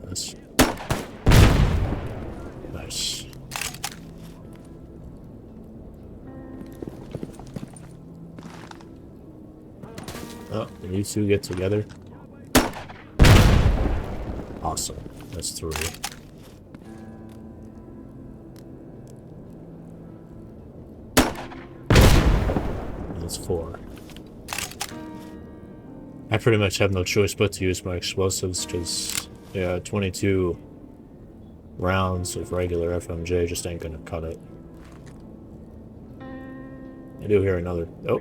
This. Nice. Oh, and you two get together. Awesome. That's 3. That's 4. I pretty much have no choice but to use my explosives because, yeah, 22 rounds of regular FMJ just ain't gonna cut it. I do hear another. Oh.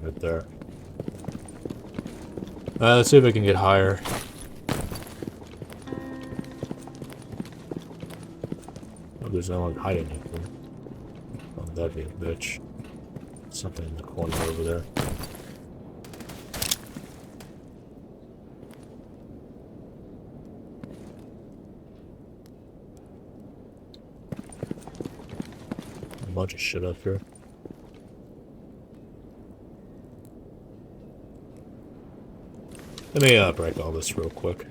Right there. Let's see if I can get higher. Oh, there's no one hiding here. Oh, that'd be a bitch. Something in the corner over there. A bunch of shit up here. Let me break all this real quick.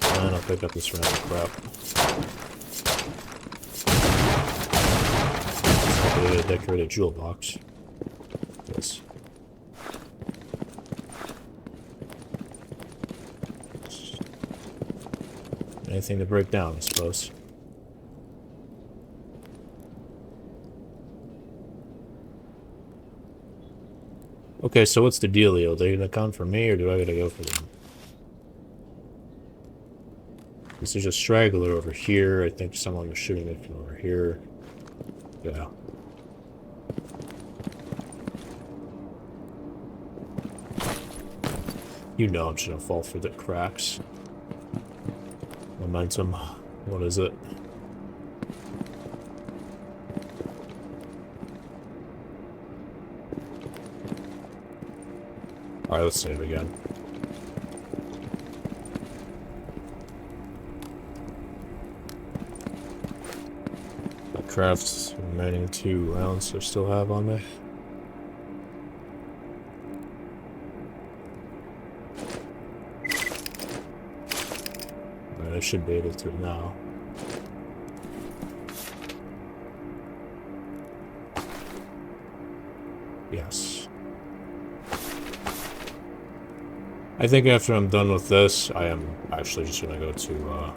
And I'll pick up this random crap. A decorated jewel box. Yes. Anything to break down, I suppose. Okay, so what's the dealio? Are they gonna come for me, or do I gotta go for them? This is a straggler over here. I think someone was shooting it from over here. Yeah. You know I'm just gonna fall through the cracks. Momentum. What is it? Alright, let's save again. I craft remaining 2 rounds I still have on me. Alright, I should be able to now. Yes. I think after I'm done with this, I am actually just gonna go to,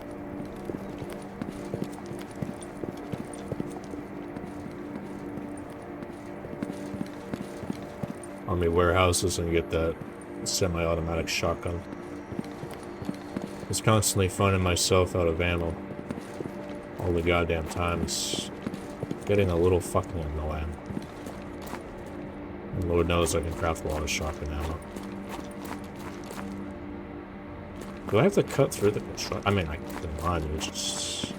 Army warehouses and get that semi-automatic shotgun. I was constantly finding myself out of ammo all the goddamn times. Getting a little fucking annoying. And Lord knows I can craft a lot of shotgun ammo. Do I have to cut through the construction? I mean, I can run, it's just...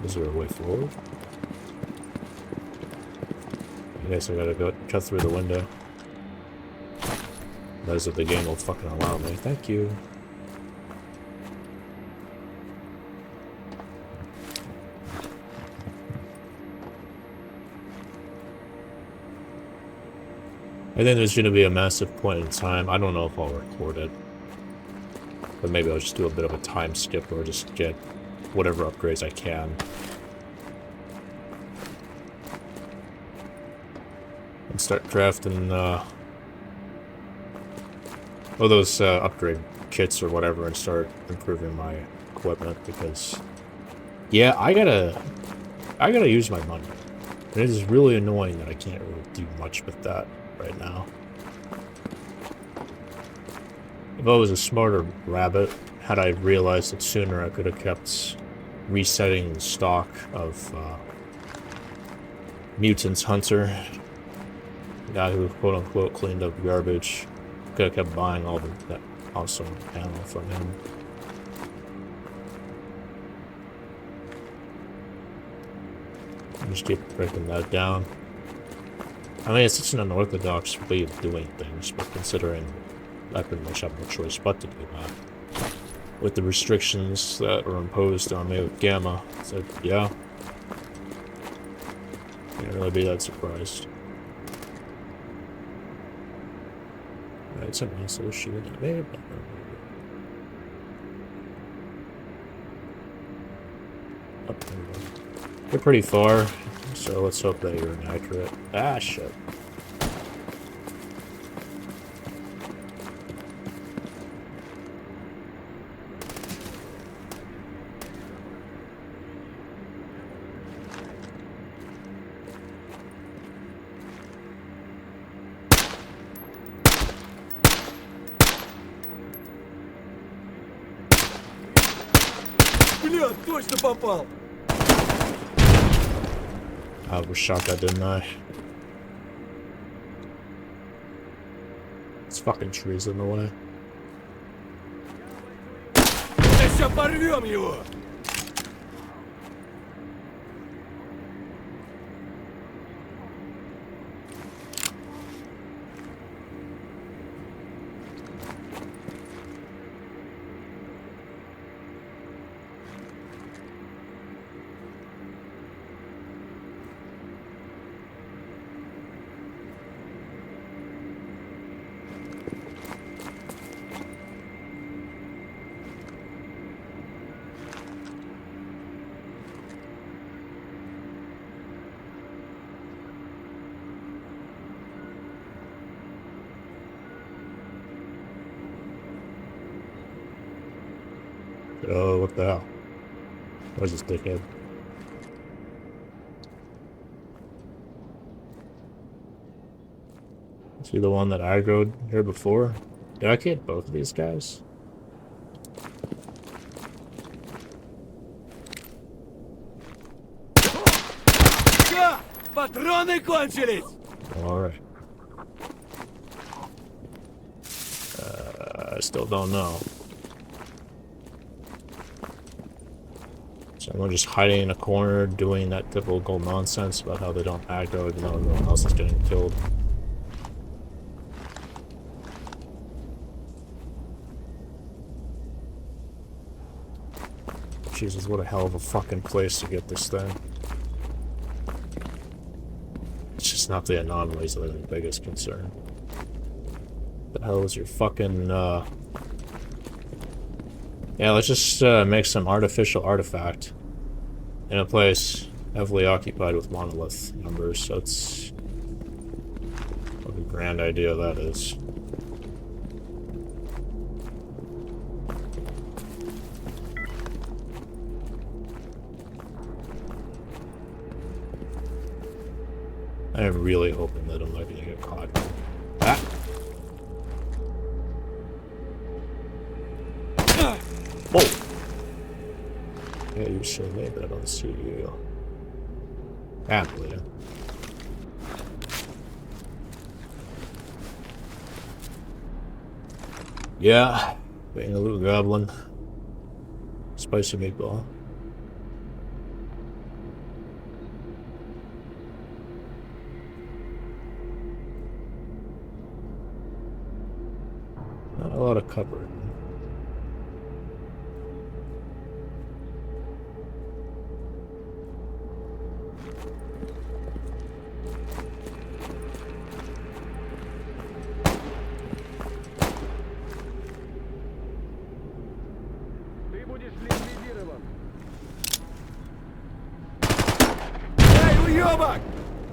Is there a way forward? I guess I gotta go cut through the window. That's if the game will fucking allow me. Thank you. I think there's gonna be a massive point in time. I don't know if I'll record it. But maybe I'll just do a bit of a time skip or just get whatever upgrades I can. And start crafting, all those upgrade kits or whatever and start improving my equipment because, yeah, I gotta use my money. And it is really annoying that I can't really do much with that right now. If I was a smarter rabbit, had I realized it sooner, I could have kept resetting the stock of Mutant's Hunter. The guy who quote-unquote cleaned up garbage. Could have kept buying all that awesome ammo from him. Just keep breaking that down. I mean, it's such an unorthodox way of doing things, but considering I pretty much have no choice but to do that. With the restrictions that were imposed on me with Gamma, so yeah. Can't really be that surprised. It's a nice little shield. Maybe. Up there. You're pretty far, so let's hope that you're inaccurate. Ah, shit. Блядь, точно попал! I was shot that, didn't I? It's fucking trees in the way. Сейчас порвем его! Oh, what the hell? Where's this dickhead? Is he the one that aggroed here before? Did I get both of these guys? Да! Патроны кончились! Alright. I still don't know. So I'm just hiding in a corner, doing that typical nonsense about how they don't aggro even though everyone else is getting killed. Jesus, what a hell of a fucking place to get this thing. It's just not the anomalies that are the biggest concern. What the hell is your fucking, Yeah, let's just make some artificial artifact in a place heavily occupied with monolith numbers, so it's... What a grand idea that is. I am really hoping that I'm not gonna get caught. Ah! Whoa! Yeah, you should have made that on CDU. Aptly. Yeah, being a little goblin. Spicy meatball. Not a lot of cupboard.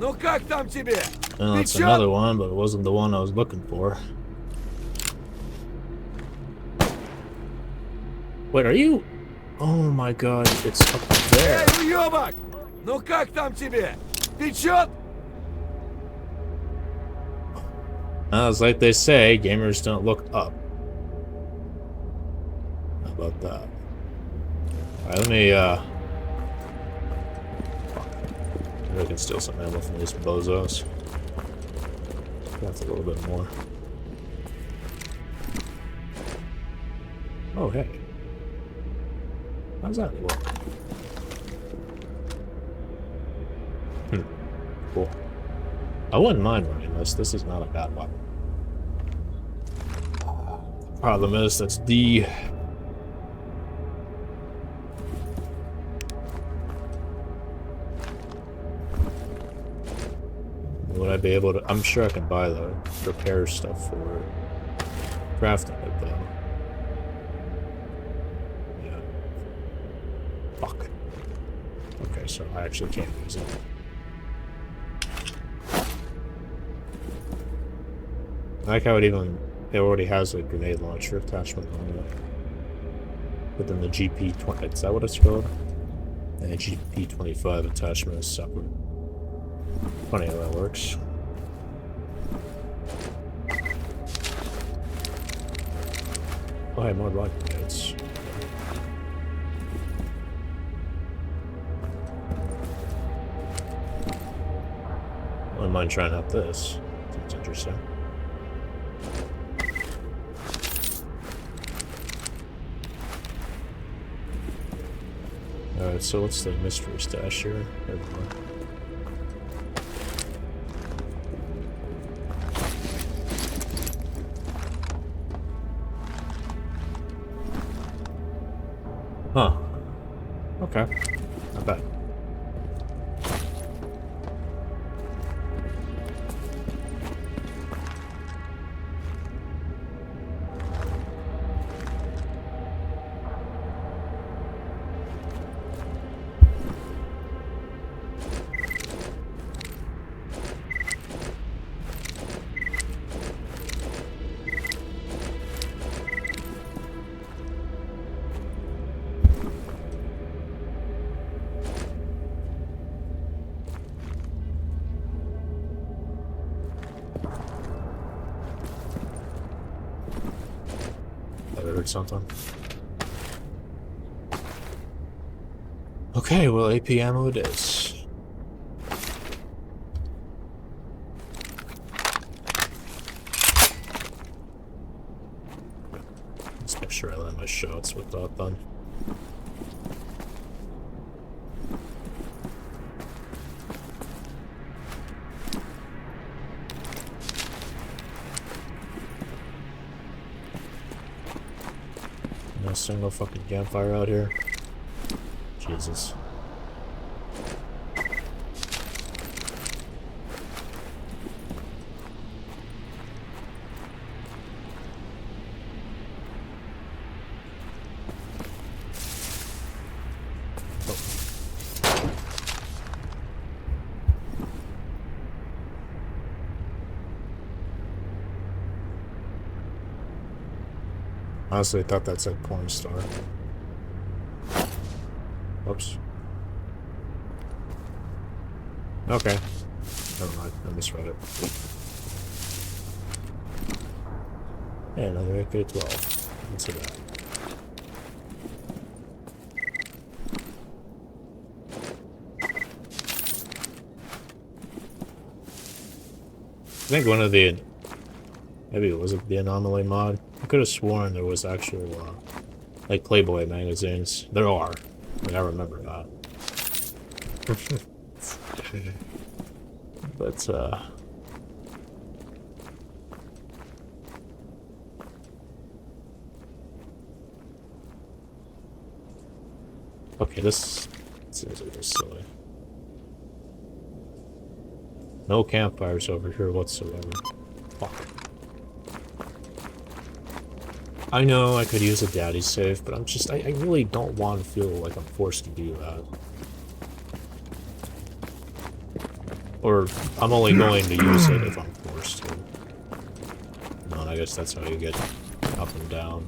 Ну как там тебе? Well, that's another one, but it wasn't the one I was looking for. Wait, are you? Oh my god, it's up there. Эй, уёбок! Ну как там тебе? Печёт? It's like they say, gamers don't look up. How about that? Alright, let me, Maybe I can steal some ammo from these bozos. That's a little bit more. Oh, hey. How's that work? Cool. I wouldn't mind running this. This is not a bad weapon. Problem is, that's D. Would I be able to? I'm sure I can buy the repair stuff for it. crafting it though. Yeah. Fuck. Okay, so I actually can't use it. I like how it already has a grenade launcher attachment on it. Within the GP20, is that what it's called? And the GP25 attachment is separate. Funny how that works. Oh, hey, more rocket grenades. I wouldn't mind trying out this. Seems interesting. Alright, so what's the mystery stash here? There we go. Huh. Okay. Not bad. Something. Okay, well, AP ammo it is. Let's make sure I land my shots with that then. No single fucking campfire out here. Jesus. Honestly, I thought that said porn star. Oops. Okay. Never mind. I misread it. And another AK-12. Into that. I think one of the... Maybe it was the Anomaly mod. I could have sworn there was actual, like, Playboy magazines. There are. I mean, I remember that. But, okay, this seems a little silly. No campfires over here whatsoever. Fuck. I know I could use a daddy save, but I really don't want to feel like I'm forced to do that. Or I'm only going to use it if I'm forced to. No, I guess that's how you get up and down.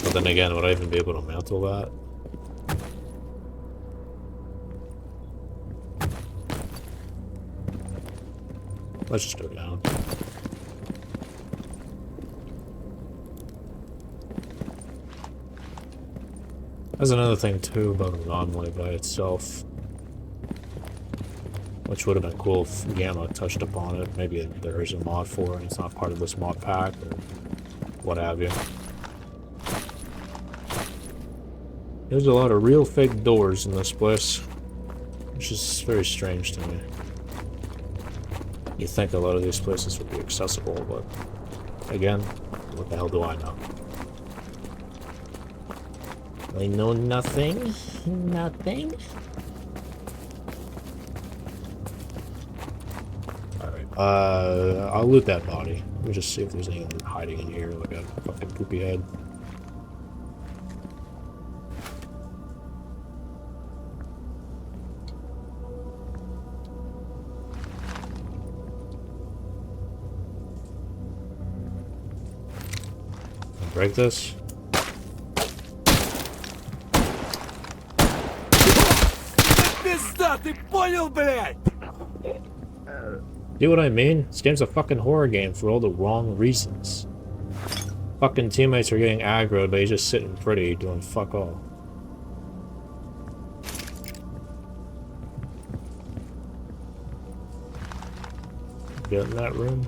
But then again, would I even be able to mantle that? Let's just go down. There's another thing too about Anomaly by itself, which would have been cool if Gamma touched upon it. Maybe there is a mod for it and it's not part of this mod pack or what have you. There's a lot of real fake doors in this place, which is very strange to me. You'd think a lot of these places would be accessible, but again, what the hell do I know? I know nothing. Nothing. Alright, I'll loot that body. Let me just see if there's anyone hiding in here, like a fucking poopy head. Break this. Пизда, ты понял, блядь? See what I mean? This game's a fucking horror game for all the wrong reasons. Fucking teammates are getting aggroed, but he's just sitting pretty, doing fuck all. Get in that room?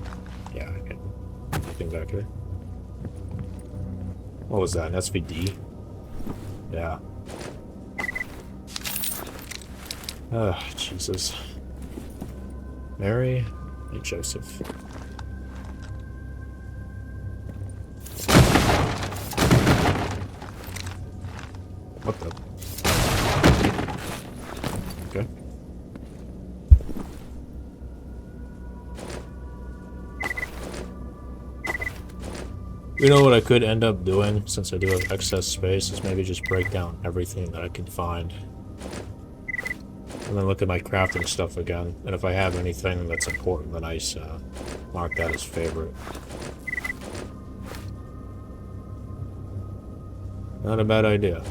Yeah, I can. Nothing back here. What was that? An SVD? Yeah. Ah, Jesus. Mary and Joseph. What the? Okay. You know what I could end up doing, since I do have excess space, is maybe just break down everything that I can find. And then look at my crafting stuff again. And if I have anything that's important, then I mark that as favorite. Not a bad idea.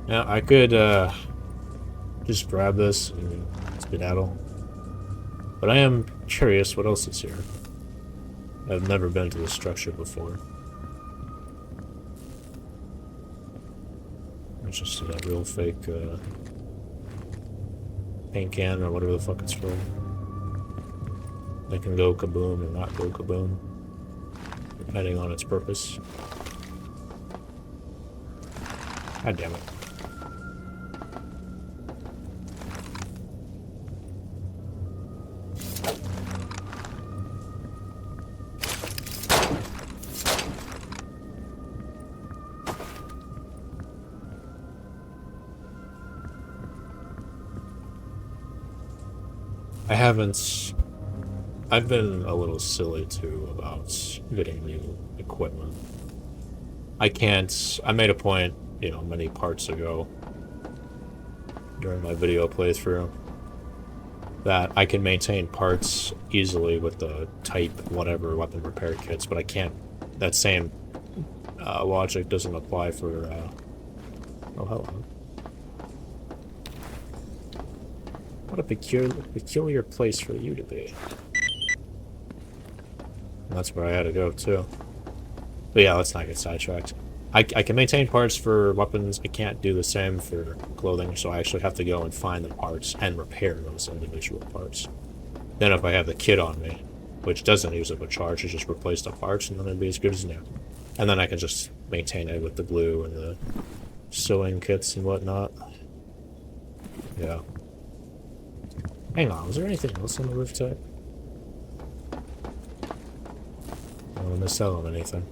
Now, I could just grab this and skedaddle. But I am curious what else is here. I've never been to this structure before. It's just a real fake paint can or whatever the fuck it's for. It can go kaboom or not go kaboom, depending on its purpose. God damn it. I've been a little silly too about getting new equipment. I made a point, you know, many parts ago during my video playthrough that I can maintain parts easily with the type whatever weapon repair kits, but I can't. That same logic doesn't apply for oh, hello. What a peculiar place for you to be. And that's where I had to go, too. But yeah, let's not get sidetracked. I can maintain parts for weapons. I can't do the same for clothing, so I actually have to go and find the parts and repair those individual parts. Then if I have the kit on me, which doesn't use up a charge, I just replace the parts and then it'd be as good as new. And then I can just maintain it with the glue and the sewing kits and whatnot. Yeah. Hang on, was there anything else on the rooftop? I don't want to miss out on anything.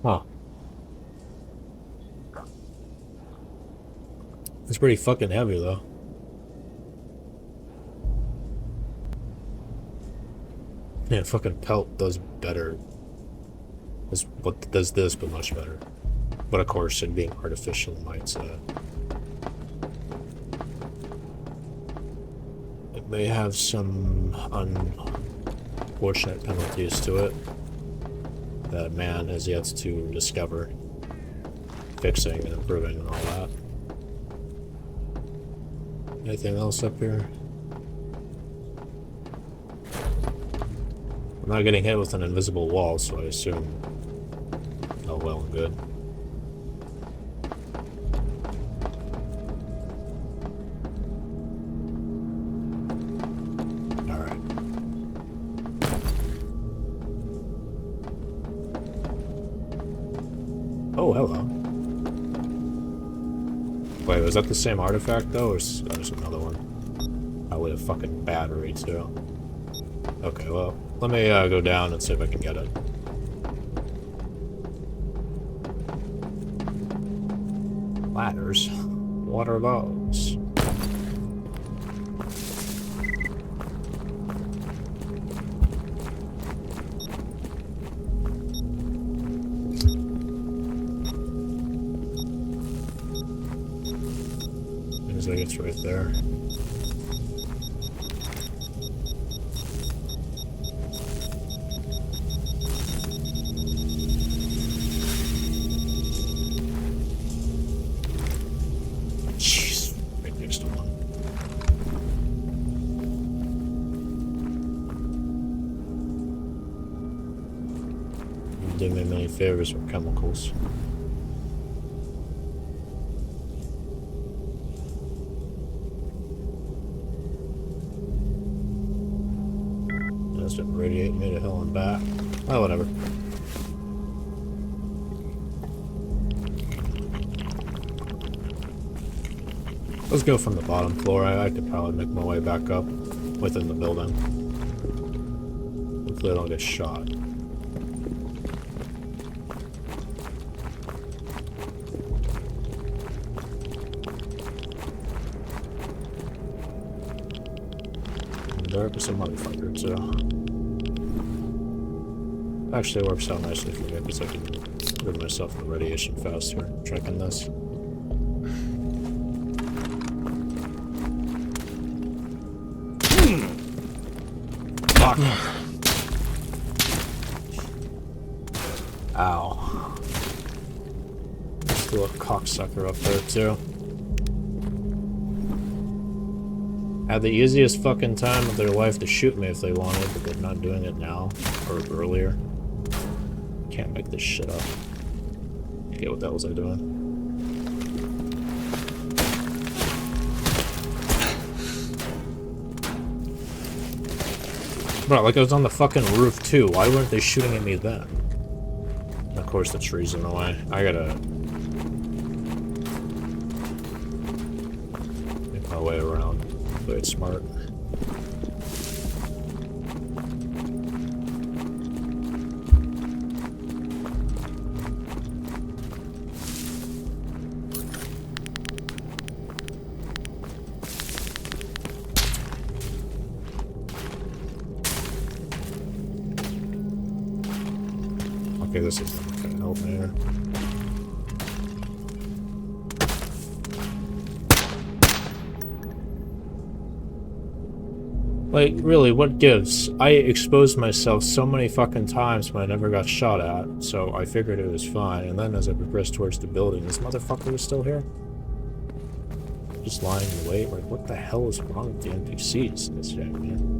Huh. It's pretty fucking heavy, though. Yeah, fucking pelt does better. What does this, but much better. But of course, it being artificial might it may have some unfortunate penalties to it that man has yet to discover, fixing and improving and all that. Anything else up here? I'm not getting hit with an invisible wall, so I assume all well and good. Oh, hello. Wait, was that the same artifact, though, or is that just another one? Probably a fucking battery, too. Okay, well, let me go down and see if I can get it. Ladders? What are those? Seems like it's right there. Jeez, right next to one. Didn't do me many favors with chemicals. That's what radiate me to hell and back. Oh, whatever. Let's go from the bottom floor. I could probably make my way back up within the building. Hopefully I don't get shot. And there was a motherfucker too. Actually, it works out nicely for me because I can rid myself of the radiation faster checking this. Fuck. Ow. Still a cocksucker up there too. Had the easiest fucking time of their life to shoot me if they wanted, but they're not doing it now or earlier. Can't make this shit up. Okay, what the hell was I doing? Bro, like I was on the fucking roof too. Why weren't they shooting at me then? And of course the tree's in the way. I gotta make my way around. Play it smart. Okay, this is not gonna help me here. Like, really, what gives? I exposed myself so many fucking times when I never got shot at, so I figured it was fine, and then as I progressed towards the building, this motherfucker was still here? Just lying in wait? Like, what the hell is wrong with the NPCs in this game, man?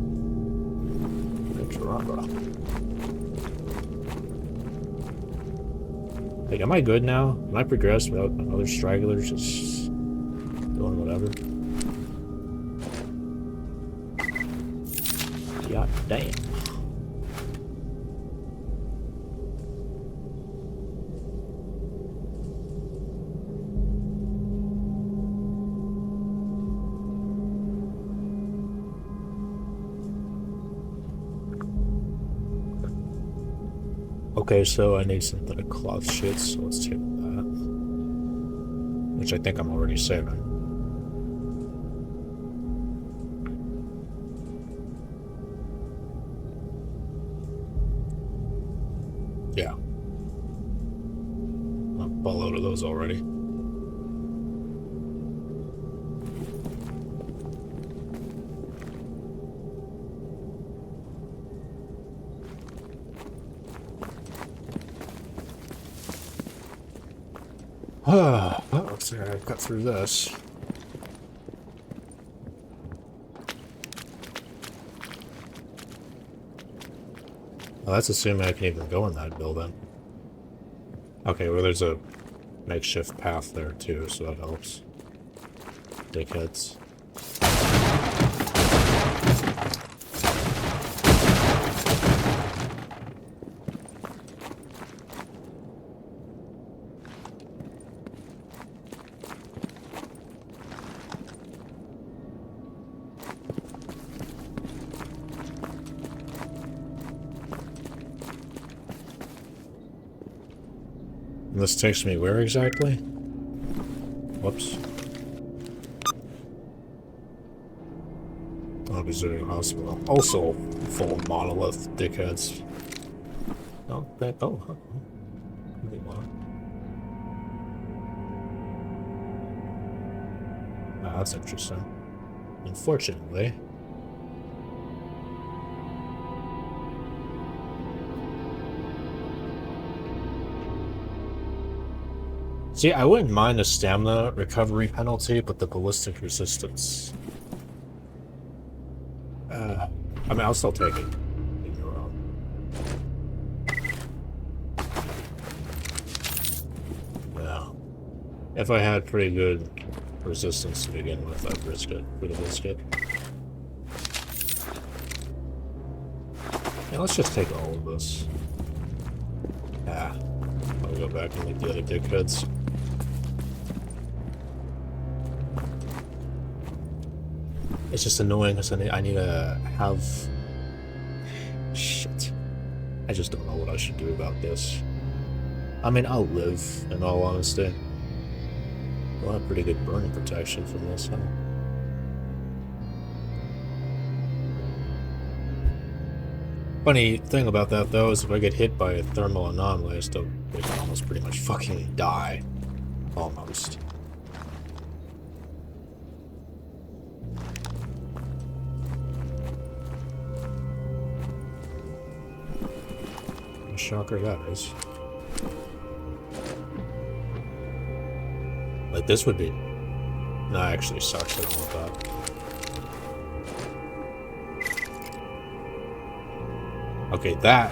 Like, am I good now? Am I progressed without other stragglers just doing whatever? God damn. Okay, so I need synthetic cloth shit, so let's take that. Which I think I'm already saving. Yeah. I'll ball out of those already. Looks like I cut through this. Well, that's assuming I can even go in that building. Okay, well there's a makeshift path there too, so that helps. Dickheads. And this takes me where exactly? Whoops. Oh, visiting hospital. Also full of monolith dickheads. Oh, that. Oh, huh. Ah, that's interesting. Unfortunately. See, I wouldn't mind the stamina recovery penalty, but the ballistic resistance. I mean, I'll still take it. Don't get me wrong. Yeah. If I had pretty good resistance to begin with, I'd risk it for the biscuit. Yeah, let's just take all of this. Ah. I'll go back and make the other dickheads. It's just annoying because I need to have... Shit. I just don't know what I should do about this. I mean, I'll live, in all honesty. We'll have pretty good burning protection from this, huh? Funny thing about that, though, is if I get hit by a thermal anomaly, I still can almost pretty much fucking die. Almost. Shocker that is. Like, this would be... No, actually sucks. I don't want that. Okay, that...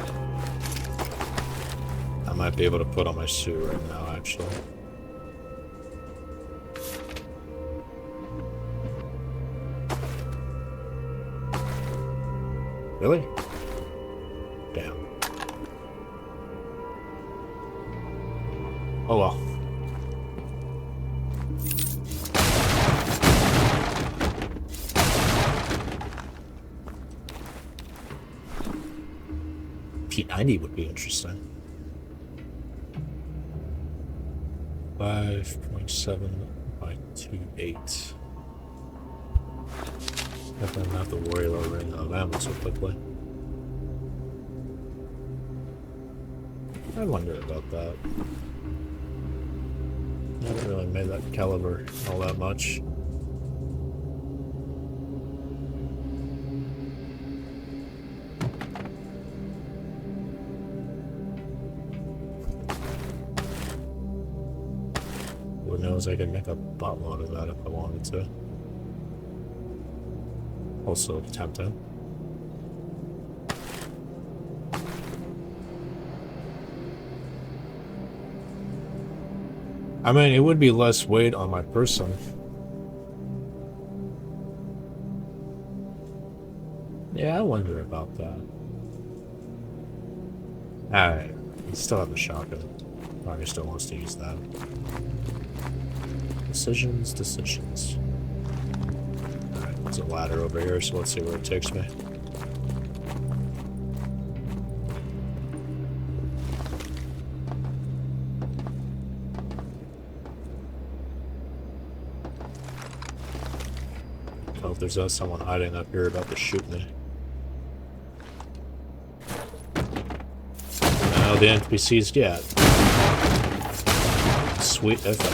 I might be able to put on my suit right now, actually. Really? Damn. Oh well. P90 would be interesting. 5.7 by 2.8. Definitely not have to worry about running out of ammo so quickly. I wonder about that. I haven't really made that caliber all that much. Lord knows I could make a buttload of that if I wanted to. Also tempting. I mean, it would be less weight on my person. Yeah, I wonder about that. Alright, you still have the shotgun. Probably still wants to use that. Decisions. Alright, there's a ladder over here, so let's see where it takes me. If there's someone hiding up here about to shoot me. No, the NPC's dead. Sweet effect.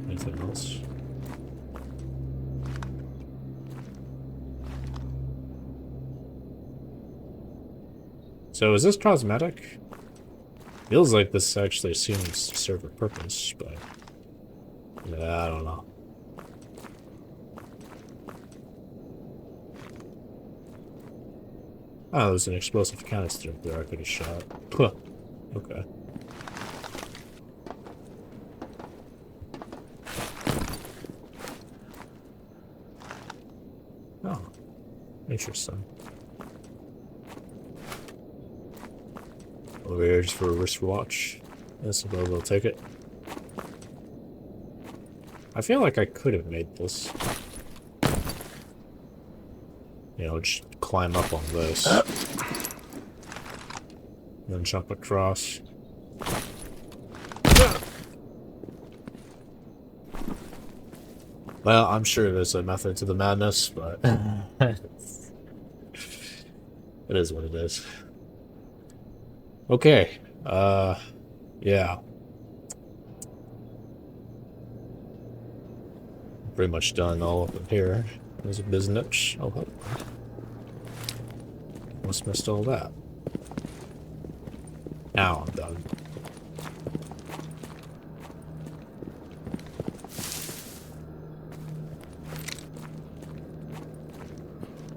Anything else? So is this cosmetic? Feels like this actually seems to serve a purpose, but yeah, I don't know. Oh, there's an explosive canister up there I could have shot. Huh. Okay. Oh. Interesting. Over here just for a wristwatch. I suppose I'll take it. I feel like I could have made this. You know, just climb up on this. And then jump across. Well, I'm sure there's a method to the madness, but it is what it is. Okay. Yeah. Pretty much done all up in here. There's a business. Oh, almost missed all that. Now I'm done.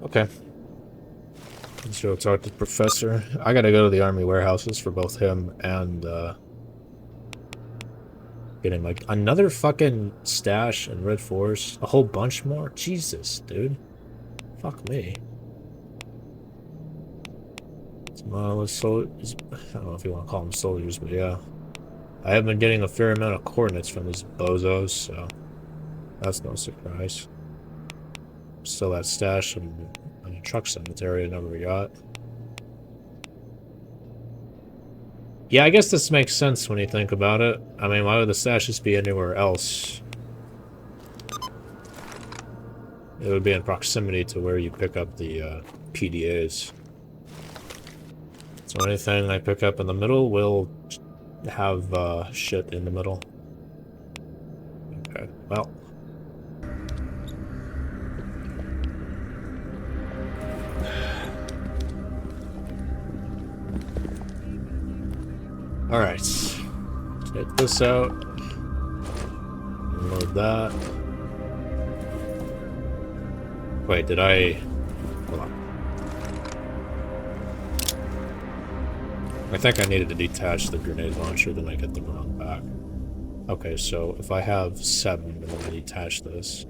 Okay. Let's go talk to the professor. I gotta go to the army warehouses for both him and, getting, like, another fucking stash and red force. A whole bunch more? Jesus, dude. Fuck me. Soldiers. I don't know if you want to call them soldiers, but yeah. I have been getting a fair amount of coordinates from these bozos, so that's no surprise. Still that stash in the truck cemetery I never got. Yeah, I guess this makes sense when you think about it. I mean, why would the stash just be anywhere else? It would be in proximity to where you pick up the PDAs. So anything I pick up in the middle will have shit in the middle. Okay, well. Alright. Take this out. Load that. Wait, did I... Hold on. I think I needed to detach the grenade launcher, then I get the round back. Okay, so if I have 7 and then I detach this,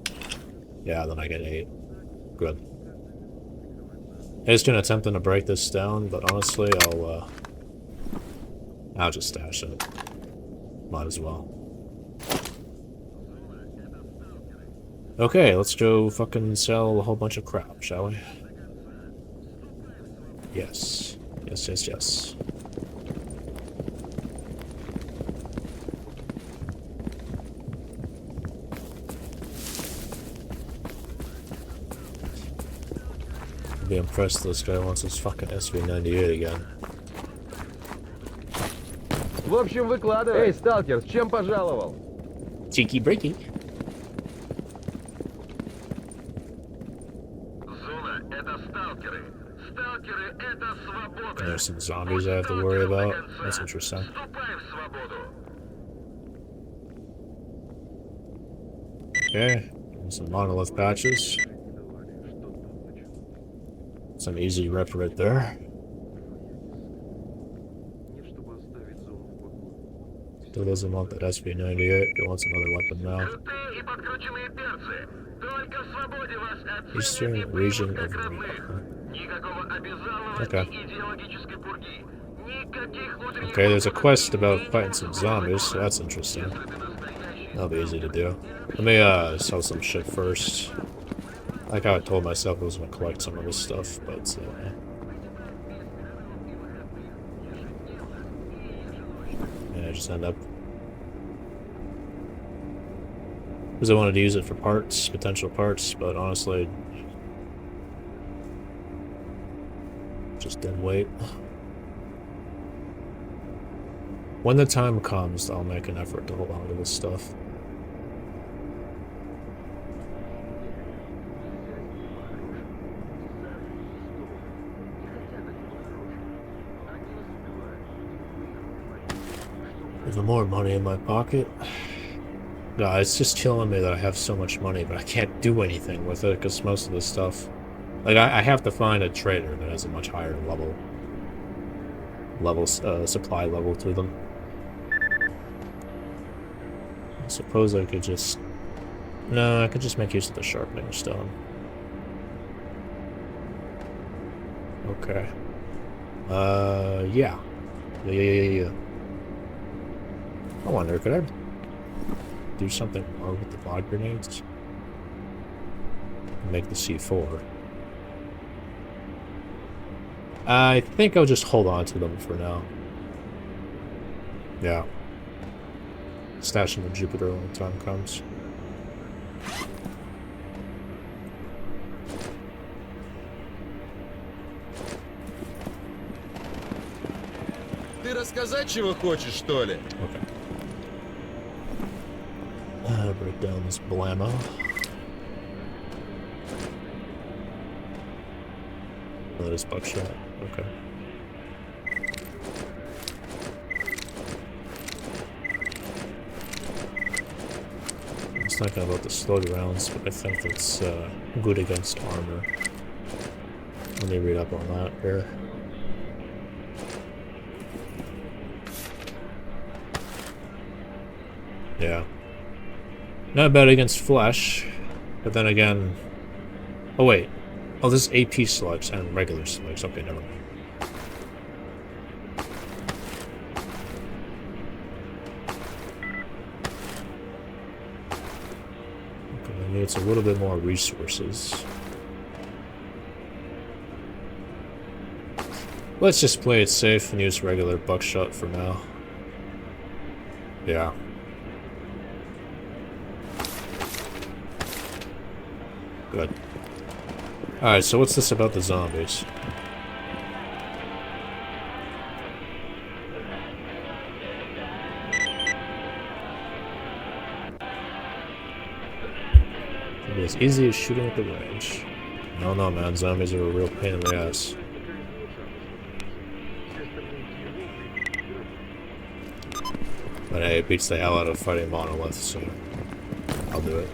yeah, then I get 8. Good. I was gonna attempt to break this down, but honestly, I'll just stash it. Might as well. Okay, let's go fucking sell a whole bunch of crap, shall we? Yes. Yes, yes, yes. I'll be impressed this guy wants his fucking SV98 again. В общем, выкладывай. Эй, сталкер, с чем пожаловал? Cheeky breaky. Зона — это сталкеры. Сталкеры — это свобода. There's some zombies I have to worry about. That's interesting. Вступай в свободу. Okay, some monolith patches. Some easy rep right there. Still doesn't want that SV98. He wants another weapon now. Крутые и подкрученные перцы. Только в свободе вас оценят Eastern и region примут of как родных. Никакого обязалования Okay. и идеологической пурги. Никаких внутренних... Okay, there's a quest about fighting some zombies, so that's interesting. That'll be easy to do. Let me sell some shit first. Like how I told myself I was gonna collect some of this stuff, but yeah, I just end up because I wanted to use it for parts, potential parts, but honestly, just dead weight. When the time comes, I'll make an effort to hold on to this stuff. Even more money in my pocket. No, it's just killing me that I have so much money, but I can't do anything with it because most of this stuff, like I have to find a trader that has a much higher supply level to them. I suppose I could just, no, I could just make use of the sharpening stone. Okay. Yeah. Yeah. I wonder, could I do something more with the pod grenades? Make the C4. I think I'll just hold on to them for now. Yeah. Stash them in Jupiter when the time comes. сказать, чего хочешь, что ли? Okay. Break down this blammo. Oh, that is buckshot. Okay. It's not about the slug rounds, but I think that's good against armor. Let me read up on that here. Yeah. Not bad against flesh, but then again... Oh wait. Oh, this is AP slugs and regular slugs. Okay, never mind. Okay, that needs a little bit more resources. Let's just play it safe and use regular buckshot for now. Yeah. Good. Alright, so what's this about the zombies? It'll be as easy as shooting at the range. No, man, zombies are a real pain in the ass. But hey, it beats the hell out of fighting monoliths, so I'll do it.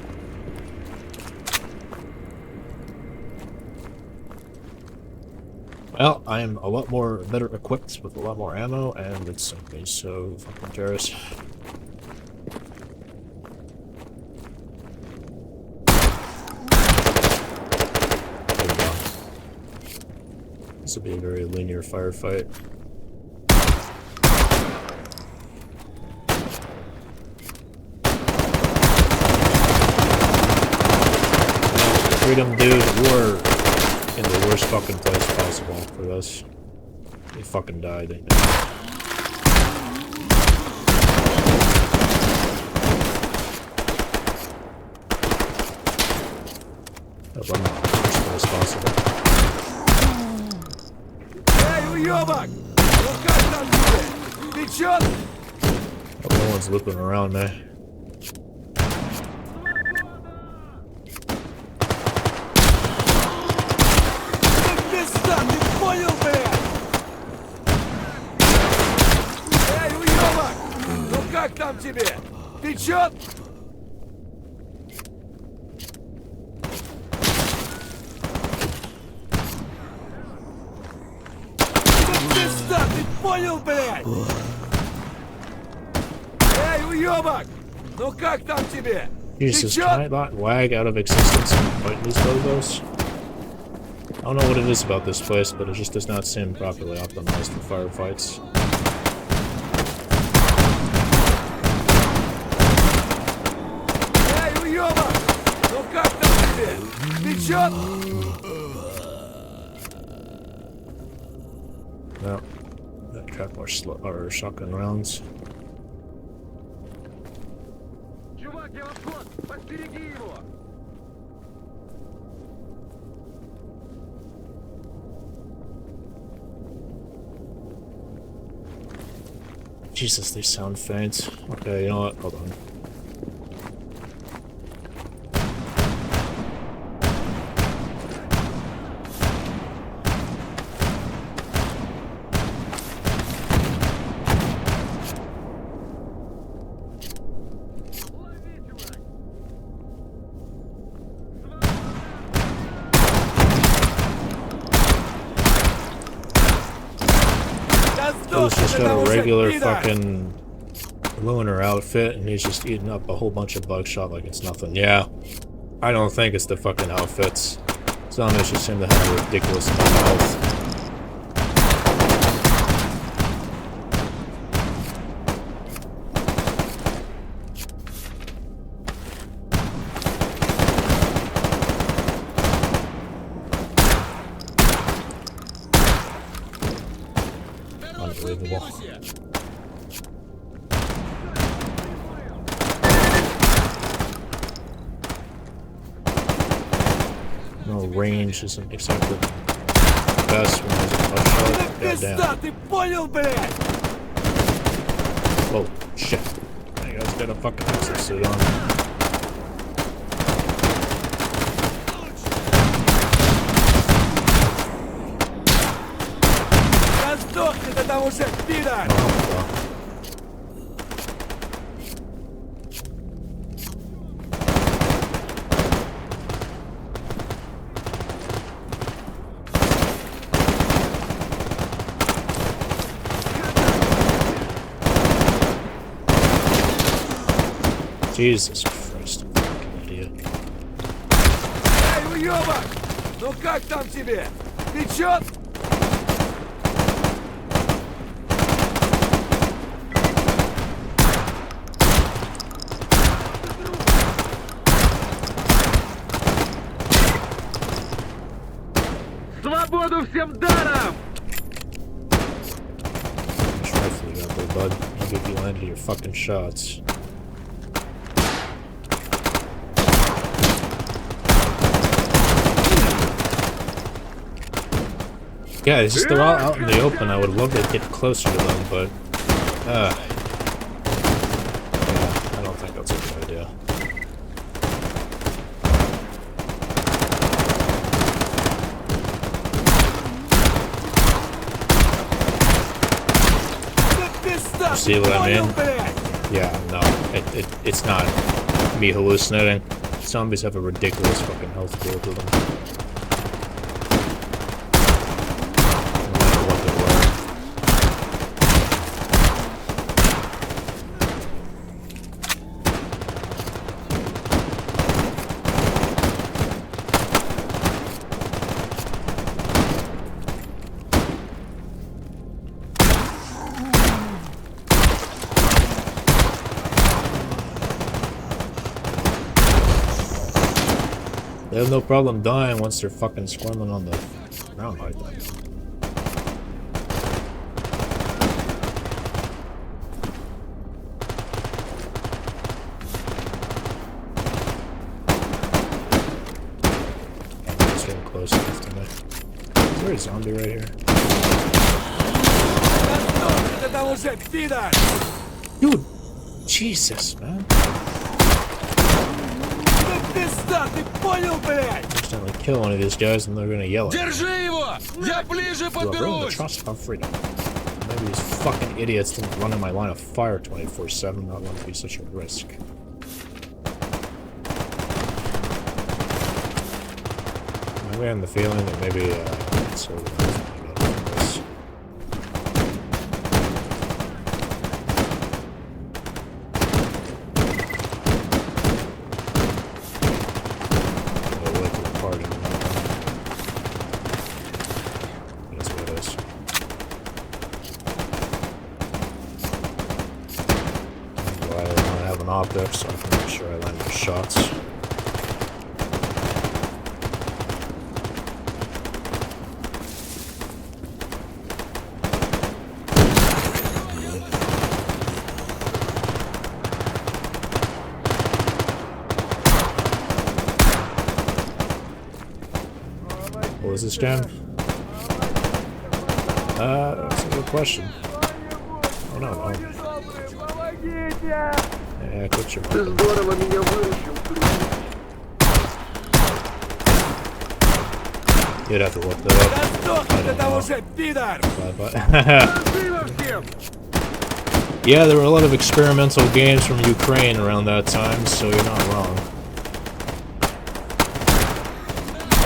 Well, I'm a lot more better equipped with a lot more ammo, and it's something so fucking terrorist. This will be a very linear firefight. Freedom, dude, we're in the worst fucking place possible for this. They fucking died. I'm in the worst place possible. Эй, уёбок! Ну как там тебе? Печёт? Oh, no one's looking around me. Как там тебе? Печёт? Пизда, ты понял, блядь? Эй, уёбок! Ну как там тебе? Jesus, can I not lag out of existence and fight these logos? I don't know what it is about this place, but it just does not seem properly optimized for firefights. No, that trap more or shotgun rounds. Чувак, я восход! Подстереги его! Jesus, they sound faint. Okay, you know what? Hold on. He's just got a regular fucking lunar outfit, and he's just eating up a whole bunch of buckshot like it's nothing. Yeah, I don't think it's the fucking outfits. Zombies just seem to have a ridiculous amount of health. Unbelievable. No, range isn't exactly the best when there's a buckshot. Goddamn. Ты понял, блядь? Oh, shit. That guy's got a fucking exosuit on. Да сдохни ты там уже, пидор! Oh, well. Jesus Christ, I'm fucking idiot. Эй, уёбок! Ну как там тебе? Печёт? Свободу всем даром! Trifle you got there, bud. I'll give you landed your fucking shots. Yeah, it's just they're all out in the open. I would love to get closer to them, but yeah, I don't think that's a good idea. Да пизда, See ты what I понял, mean? блядь? Yeah, no, it's not me hallucinating. Zombies have a ridiculous fucking health pool to them. No matter what they were. They have no problem dying once they're fucking squirming on the ground like that. It's getting close enough to me. Is there a zombie right here? Да сдохни ты там уже, пидор! Dude! Jesus, man. Да пизда, ты понял, блядь? Accidentally kill one of these guys and they're gonna yell at me. Держи его! Я ближе Do I ruin the подберусь! trust of freedom? Maybe these fucking idiots didn't run in my line of fire 24/7. That wouldn't be such a risk. Maybe I have the feeling that maybe so this. I'll wait till the party. That's what it is. I want to have an optic so I can make sure I land the shots. What was this jam? That's a good question. I don't know. Yeah, quit your Ты здорово меня выручил. You'd have to look that up. Да сдохни ты там уже, пидор! Живо всем! Yeah, there were a lot of experimental games from Ukraine around that time, so you're not wrong.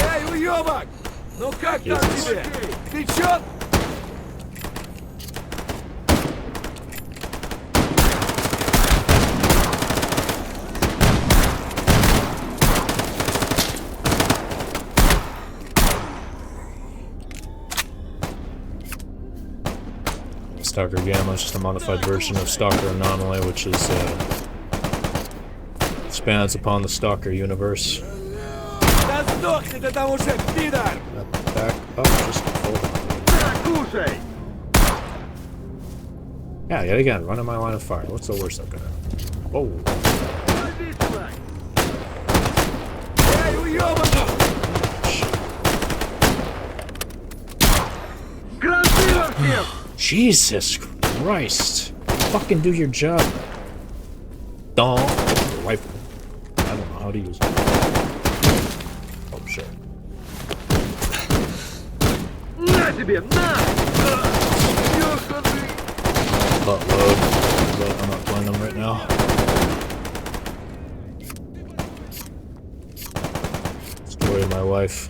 Эй, уёбок! Ну как там Jesus. тебе? Печёт? Stalker Gamma is just a modified version of Stalker Anomaly, which is expands upon the Stalker universe. Да сдохни ты там уже, пидор! Back up, just hold it. Так, кушай! Yeah, yet again, run in my line of fire. What's the worst that could happen? Whoa. Отлично! Эй, уёбок! Красиво всем! Jesus Christ. fucking do your job. Dong. Rifle. I don't know how to use it. Oh shit. На тебе, на! Buttload. But I'm not playing them right now. Story of my life.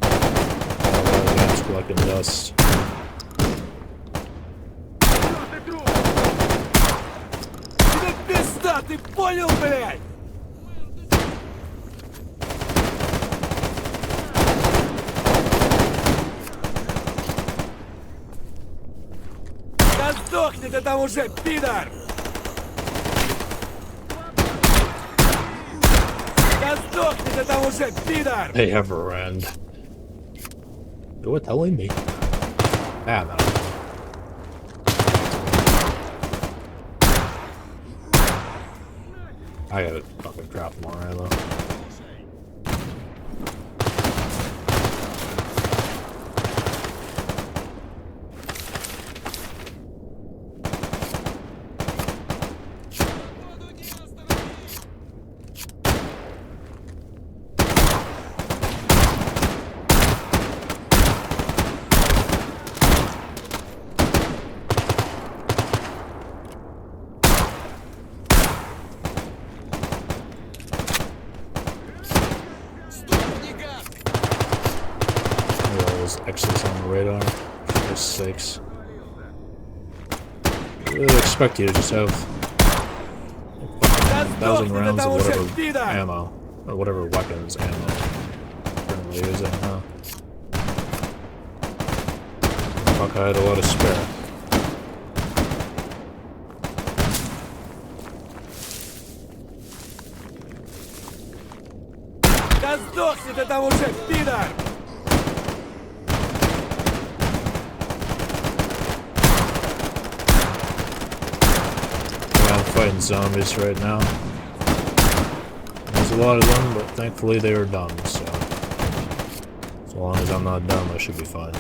Games collecting dust. Тебе пизда, ты понял, блядь? Да сдохни ты там уже, пидор! Да сдохни ты там уже, пидор! They ever end. You're telling me. Ah, no. I gotta fucking drop more ammo. X's on the radar. For sakes. I really expect you to just have 1,000 rounds of whatever ammo. Or whatever weapons ammo you're currently using, huh? Fuck, I had a lot of spare. Да сдохни ты там уже, пидор! I'm fighting zombies right now. There's a lot of them, but thankfully they are dumb, so... As long as I'm not dumb, I should be fine.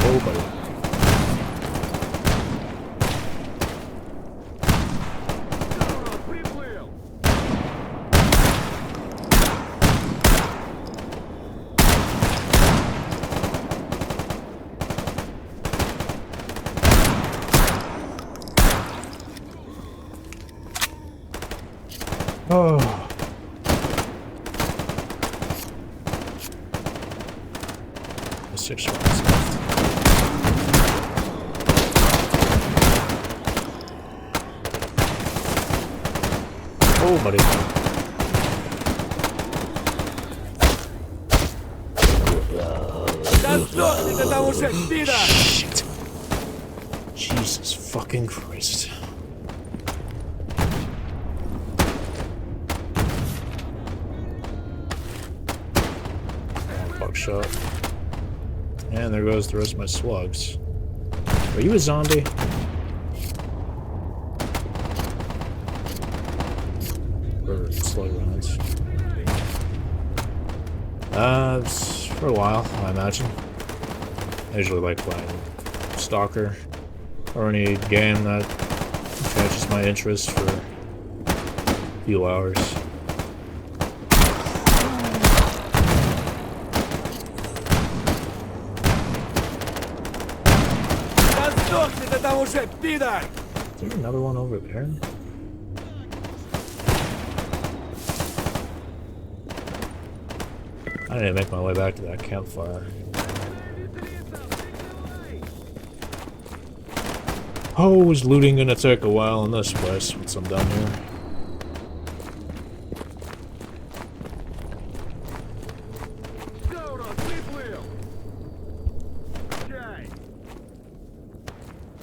Oh, buddy. Oh. There's 6 rounds left. Oh, buddy. Да сдохни ты там уже, пидор! Shit. Jesus fucking Christ. Shot. And there goes the rest of my slugs. Are you a zombie? Or slug rounds? For a while, I imagine. I usually like playing Stalker or any game that catches my interest for a few hours. Там уже, пидор! Is there another one over there? I need to make my way back to that campfire. Oh, is looting gonna take a while in this place once I'm done here?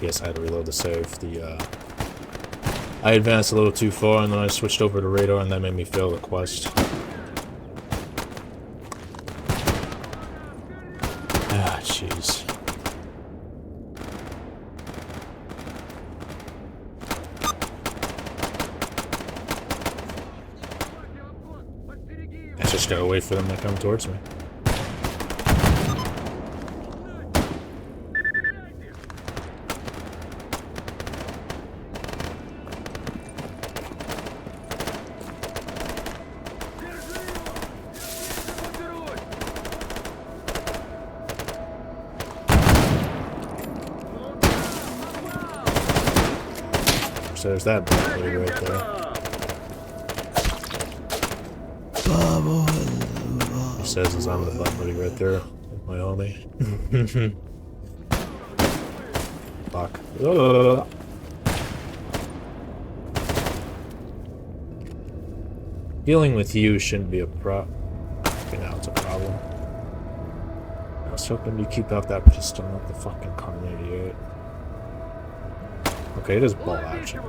Yes, I had to reload the save. I advanced a little too far and then I switched over to radar and that made me fail the quest. Ah, jeez. I just gotta wait for them to come towards me. So there's that buddy right there. He says as I'm the butt buddy right there. With my homie. Fuck. Dealing with you shouldn't be a okay, now it's a problem. I was hoping you keep out that pistol, not the fucking Kar-98. Okay, it is ball action.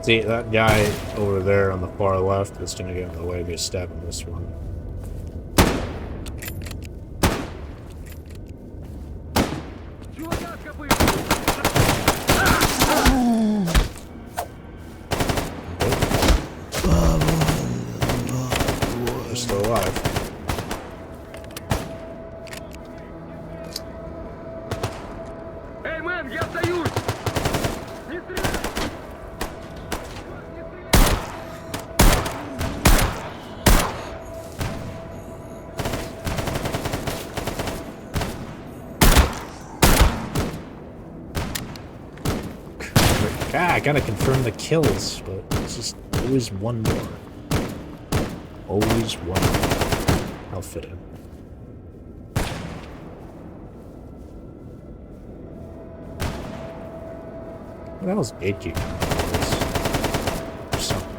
See, that guy over there on the far left is gonna get in the way of me stabbing this one. They're still alive. Эй, мэн, я остаюсь! Не стреляй! Ah, I gotta confirm the kills, but it's just always one more. Always one more. I'll fit in. What the hell's gatekeeper? Or something.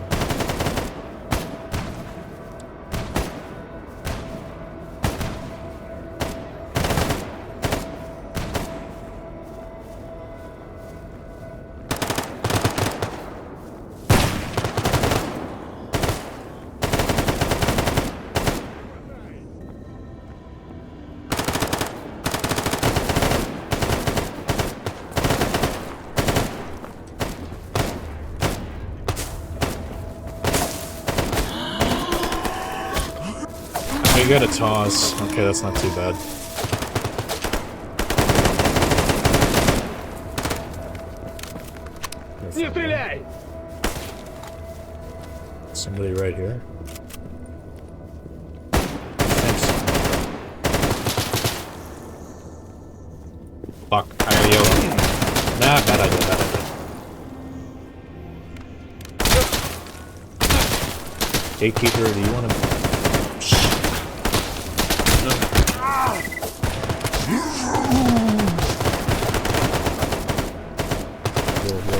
You got a toss. Okay, that's not too bad. Не стреляй! Somebody right here. Thanks. Fuck, I got yellow. Nah, bad idea, bad idea. Gatekeeper, do you want to...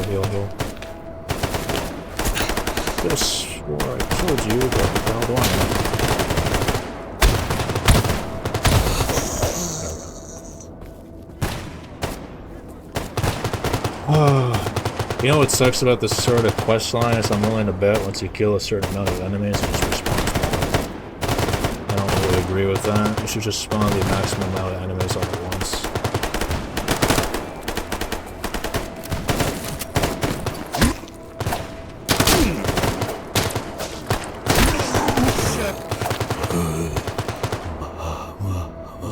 Heal. Could've swore I killed you, but how do I know? You know what sucks about this sort of quest line is I'm willing to bet once you kill a certain amount of enemies, it just respawns more. I don't really agree with that. You should just spawn the maximum amount of enemies all at once.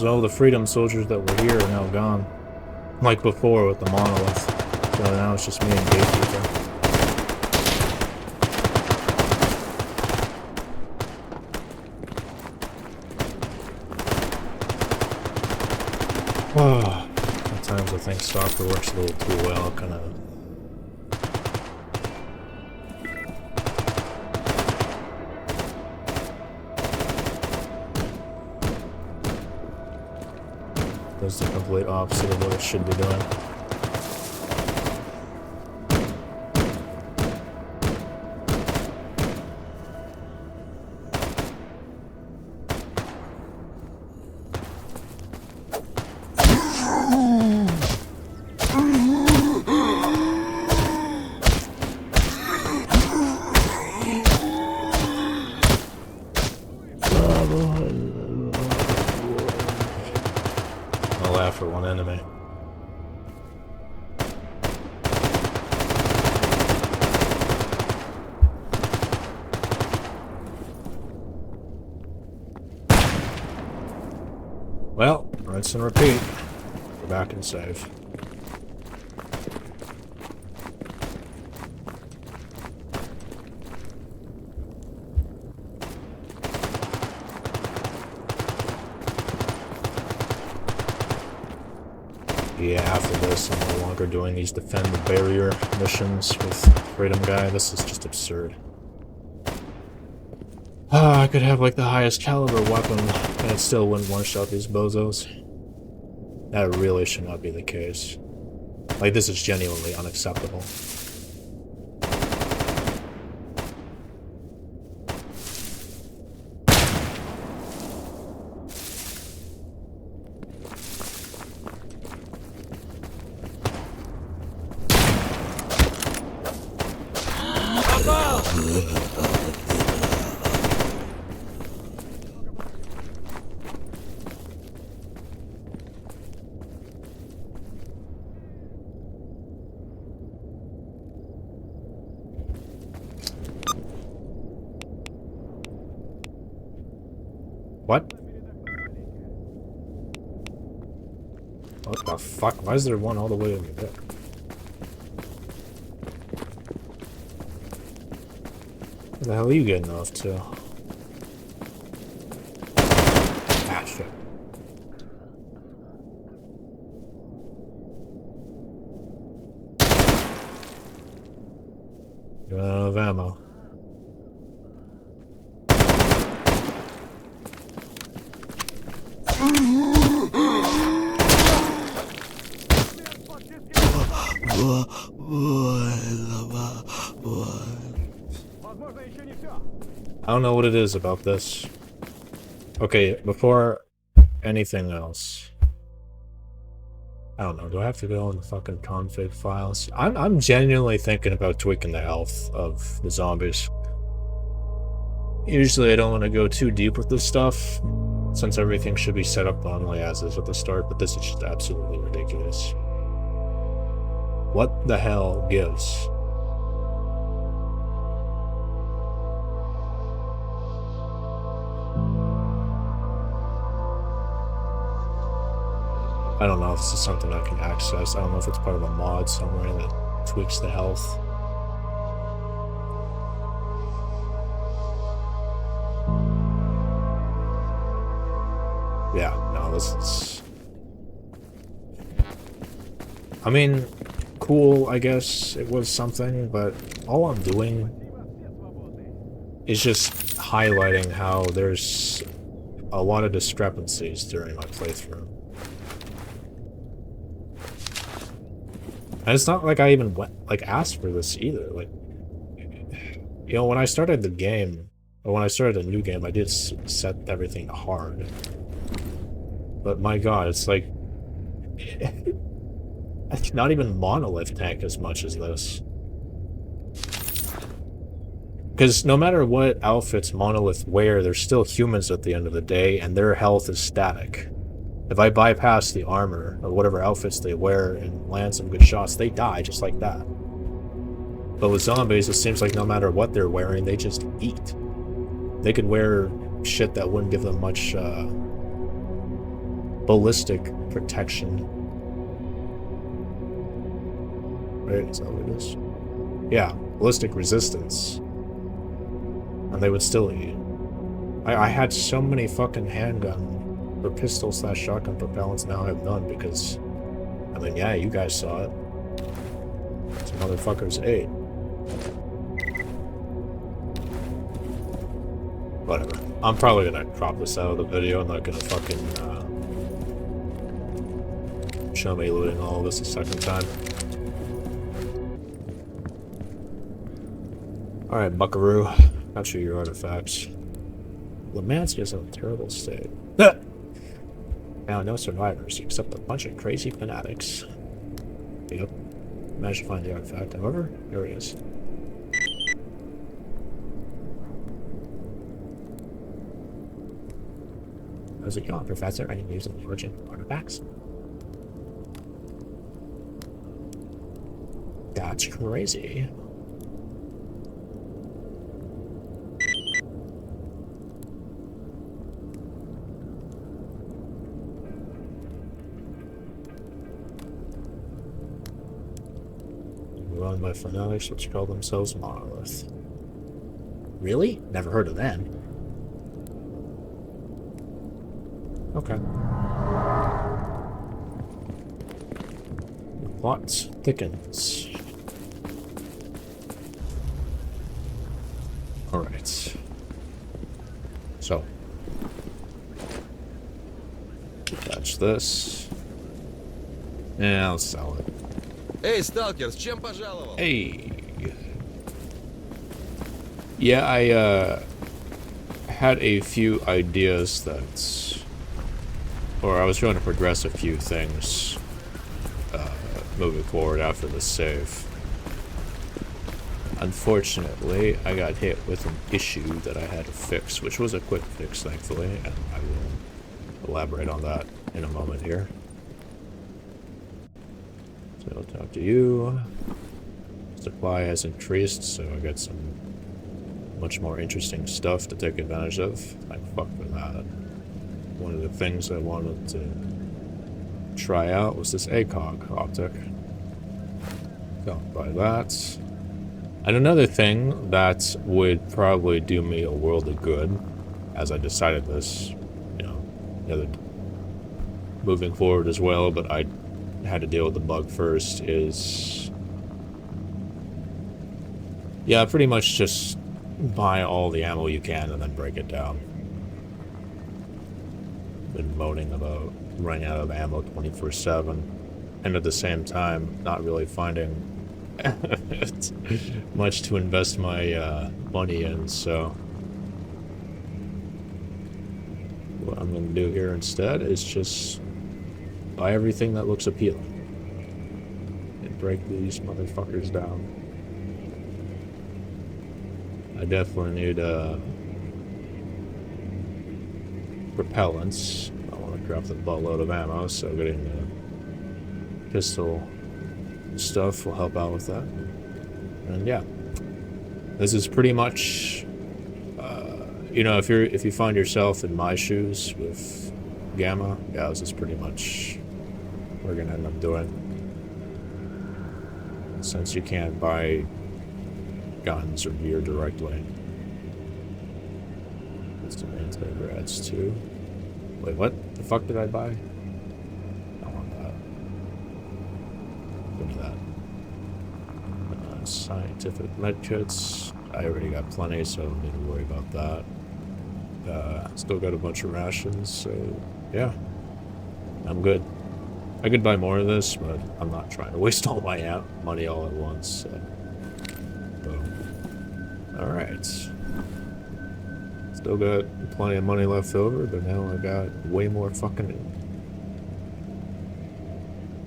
All the freedom soldiers that were here are now gone. Like before with the monolith. So now it's just me and Gatekeeper. Sometimes I think Stalker works a little too well, kind of. Does the complete opposite of what it should be doing. For one enemy. Well, rinse and repeat. Go back and save. Yeah, after this, I'm no longer doing these defend the barrier missions with Freedom Guy. This is just absurd. I could have like the highest caliber weapon, and it still wouldn't one-shot these bozos. That really should not be the case. Like, this is genuinely unacceptable. What? What the fuck? Why is there one all the way over there? What the hell are you getting off to? Ah, shit. You're out of ammo. I don't know what it is about this. Okay, before anything else, I don't know. Do I have to go in the fucking config files? I'm genuinely thinking about tweaking the health of the zombies. Usually I don't want to go too deep with this stuff, since everything should be set up normally as is at the start, but this is just absolutely ridiculous. What the hell gives? I don't know if this is something I can access. I don't know if it's part of a mod somewhere that tweaks the health. Yeah, no, this is... I mean, cool, I guess it was something, but all I'm doing is just highlighting how there's a lot of discrepancies during my playthrough. And it's not like I even asked for this either. Like, you know, when I started the game, or when I started a new game, I did set everything to hard. But my god, it's like... it's not even Monolith tank as much as this. Because no matter what outfits Monolith wear, they're still humans at the end of the day, and their health is static. If I bypass the armor, or whatever outfits they wear, and land some good shots, they die just like that. But with zombies, it seems like no matter what they're wearing, they just eat. They could wear shit that wouldn't give them much, ballistic protection. Right? Is that what it is? Yeah, ballistic resistance. And they would still eat. I had so many fucking handgun or pistol/shotgun propellants, now I have none because, I mean, yeah, you guys saw it. Some motherfuckers ate. Whatever. I'm probably gonna crop this out of the video. I'm not gonna fucking show me looting all of this a second time. Alright, buckaroo. Got you your artifacts. Lemansky is in a terrible state. Now, no survivors, except a bunch of crazy fanatics. Yep. Managed to find the artifact, however. There he is. How's it going, Professor? I am using the origin artifacts. That's crazy. Run by fanatics which call themselves Monolith. Really? Never heard of them. Okay. plot thickens. Alright. So. Touch this. And I'll sell it. Эй, сталкер, с чем пожаловал? Hey. Yeah, I had a few ideas that, or I was trying to progress a few things moving forward after the save. Unfortunately, I got hit with an issue that I had to fix, which was a quick fix, thankfully, and I will elaborate on that in a moment here. So I'll talk to you. Supply has increased, so I got some much more interesting stuff to take advantage of. Thank fuck for that. One of the things I wanted to try out was this ACOG optic. So I'll buy that. And another thing that would probably do me a world of good, as I decided this, you know, moving forward as well, but I had to deal with the bug first, is, yeah, pretty much just buy all the ammo you can and then break it down. Been moaning about running out of ammo 24/7, and at the same time not really finding much to invest my money in, so what I'm going to do here instead is just buy everything that looks appealing and break these motherfuckers down. I definitely need propellants. I want to craft a buttload of ammo, so getting the pistol stuff will help out with that. And yeah, this is pretty much, you know, if you find yourself in my shoes with Gamma, yeah, this is pretty much what we're gonna end up doing. Since you can't buy guns or gear directly. Let's do anti-grads too. Wait, what the fuck did I buy? I want that. Give me that. Scientific medkits. I already got plenty, so I don't need to worry about that. Still got a bunch of rations, so yeah. I'm good. I could buy more of this, but I'm not trying to waste all my money all at once, so. Boom. Alright. Still got plenty of money left over, but now I got way more fucking...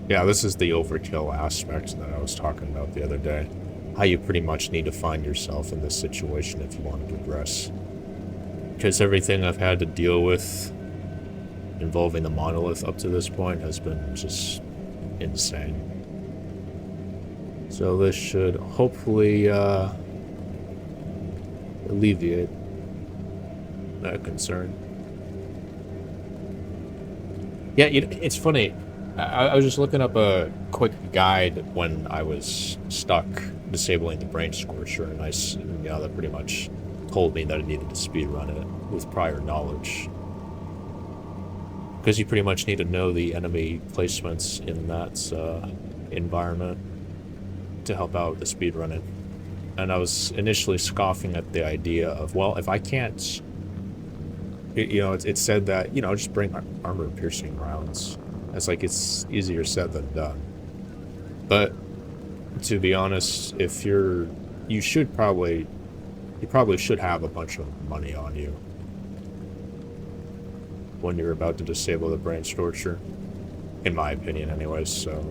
Yeah, this is the overkill aspect that I was talking about the other day. How you pretty much need to find yourself in this situation if you want to progress. Because everything I've had to deal with involving the monolith up to this point has been just insane. So this should hopefully alleviate that concern. Yeah, it's funny. I was just looking up a quick guide when I was stuck disabling the brain scorcher, and that pretty much told me that I needed to speedrun it with prior knowledge. Because you pretty much need to know the enemy placements in that environment to help out with the speedrunning. And I was initially scoffing at the idea of, well, if I can't... it said that, just bring armor-piercing rounds. It's like, it's easier said than done. But, to be honest, if you probably should have a bunch of money on you when you're about to disable the brain scorcher, in my opinion anyways. So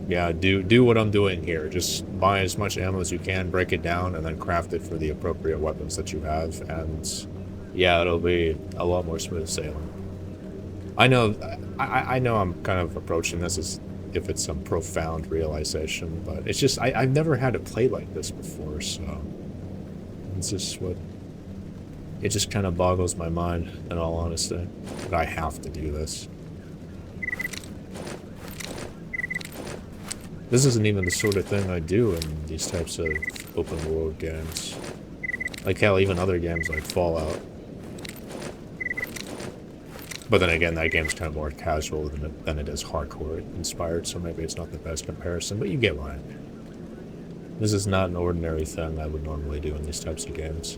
yeah, do what I'm doing here. Just buy as much ammo as you can, break it down, and then craft it for the appropriate weapons that you have, and yeah, it'll be a lot more smooth sailing. I know I'm kind of approaching this as if it's some profound realization, but it's just I've never had to play like this before, so it's just it just kind of boggles my mind, in all honesty, that I have to do this. This isn't even the sort of thing I do in these types of open world games. Like hell, even other games like Fallout. But then again, that game's kind of more casual than it is hardcore inspired, so maybe it's not the best comparison, but you get what I mean. This is not an ordinary thing I would normally do in these types of games.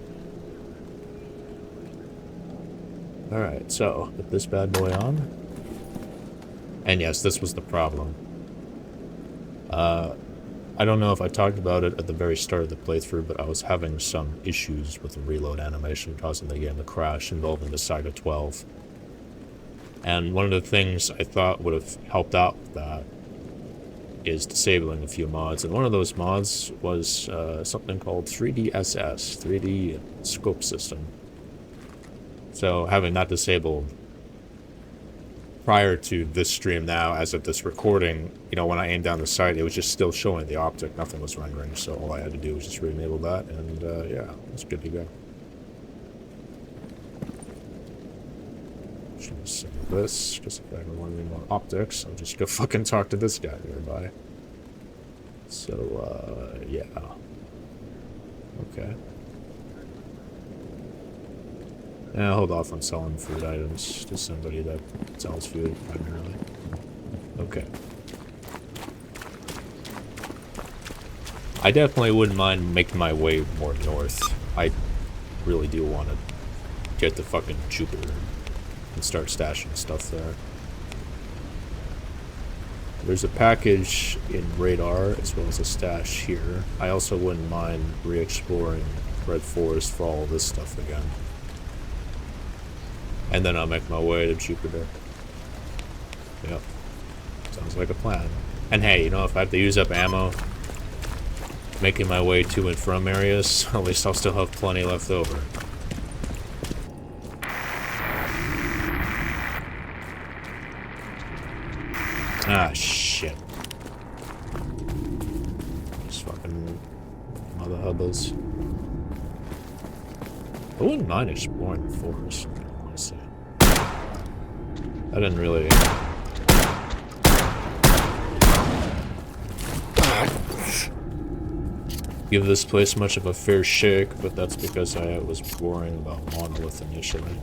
Alright, so, put this bad boy on. And yes, this was the problem. I don't know if I talked about it at the very start of the playthrough, but I was having some issues with the reload animation causing the game to crash involving the Saga 12. And one of the things I thought would have helped out with that is disabling a few mods. And one of those mods was something called 3DSS, 3D Scope System. So having that disabled prior to this stream now, as of this recording, you know, when I aimed down the sight, it was just still showing the optic, nothing was rendering, so all I had to do was just re-enable that, and yeah, it's good to go. Just save this, because if I ever want any more optics, I'll just go fucking talk to this guy nearby. So, yeah. Okay. Yeah, I'll hold off on selling food items to somebody that sells food, primarily. Okay. I definitely wouldn't mind making my way more north. I really do want to get to fucking Jupiter and start stashing stuff there. There's a package in Radar, as well as a stash here. I also wouldn't mind re-exploring Red Forest for all this stuff again. And then I'll make my way to Jupiter. Yep. Sounds like a plan. And hey, you know, if I have to use up ammo making my way to and from areas, at least I'll still have plenty left over. Ah, shit. Just fucking mother hubbas. I wouldn't mind exploring the forest. I didn't really... give this place much of a fair shake, but that's because I was worrying about Monolith initially.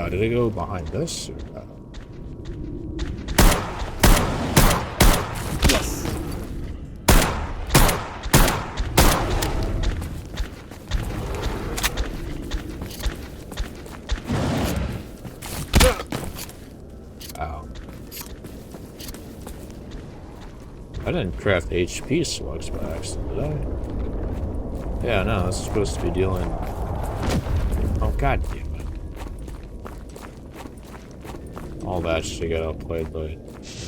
Did I go behind this? Or, Yes. Ow. I didn't craft HP slugs by accident, did I? Yeah, no, this is supposed to be dealing... Oh, god damn it. All that just to get outplayed by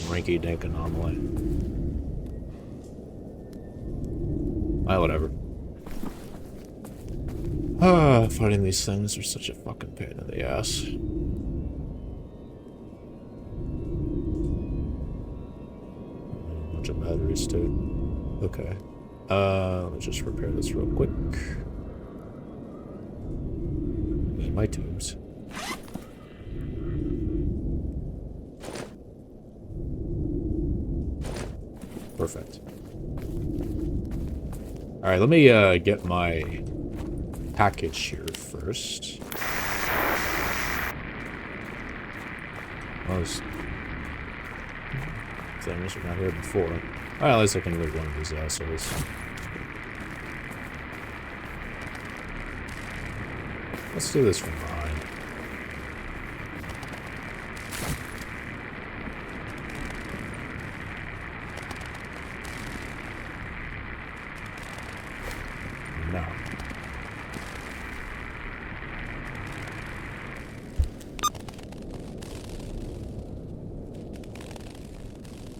rinky-dink Anomaly. Ah, whatever. Ah, fighting these things are such a fucking pain in the ass. Bunch of batteries too. Okay. Let's just repair this real quick. And my tubes. Perfect. Alright, let me get my package here first. Those things were not here before. Alright, at least I can loot one of these assholes. Let's do this from behind. No.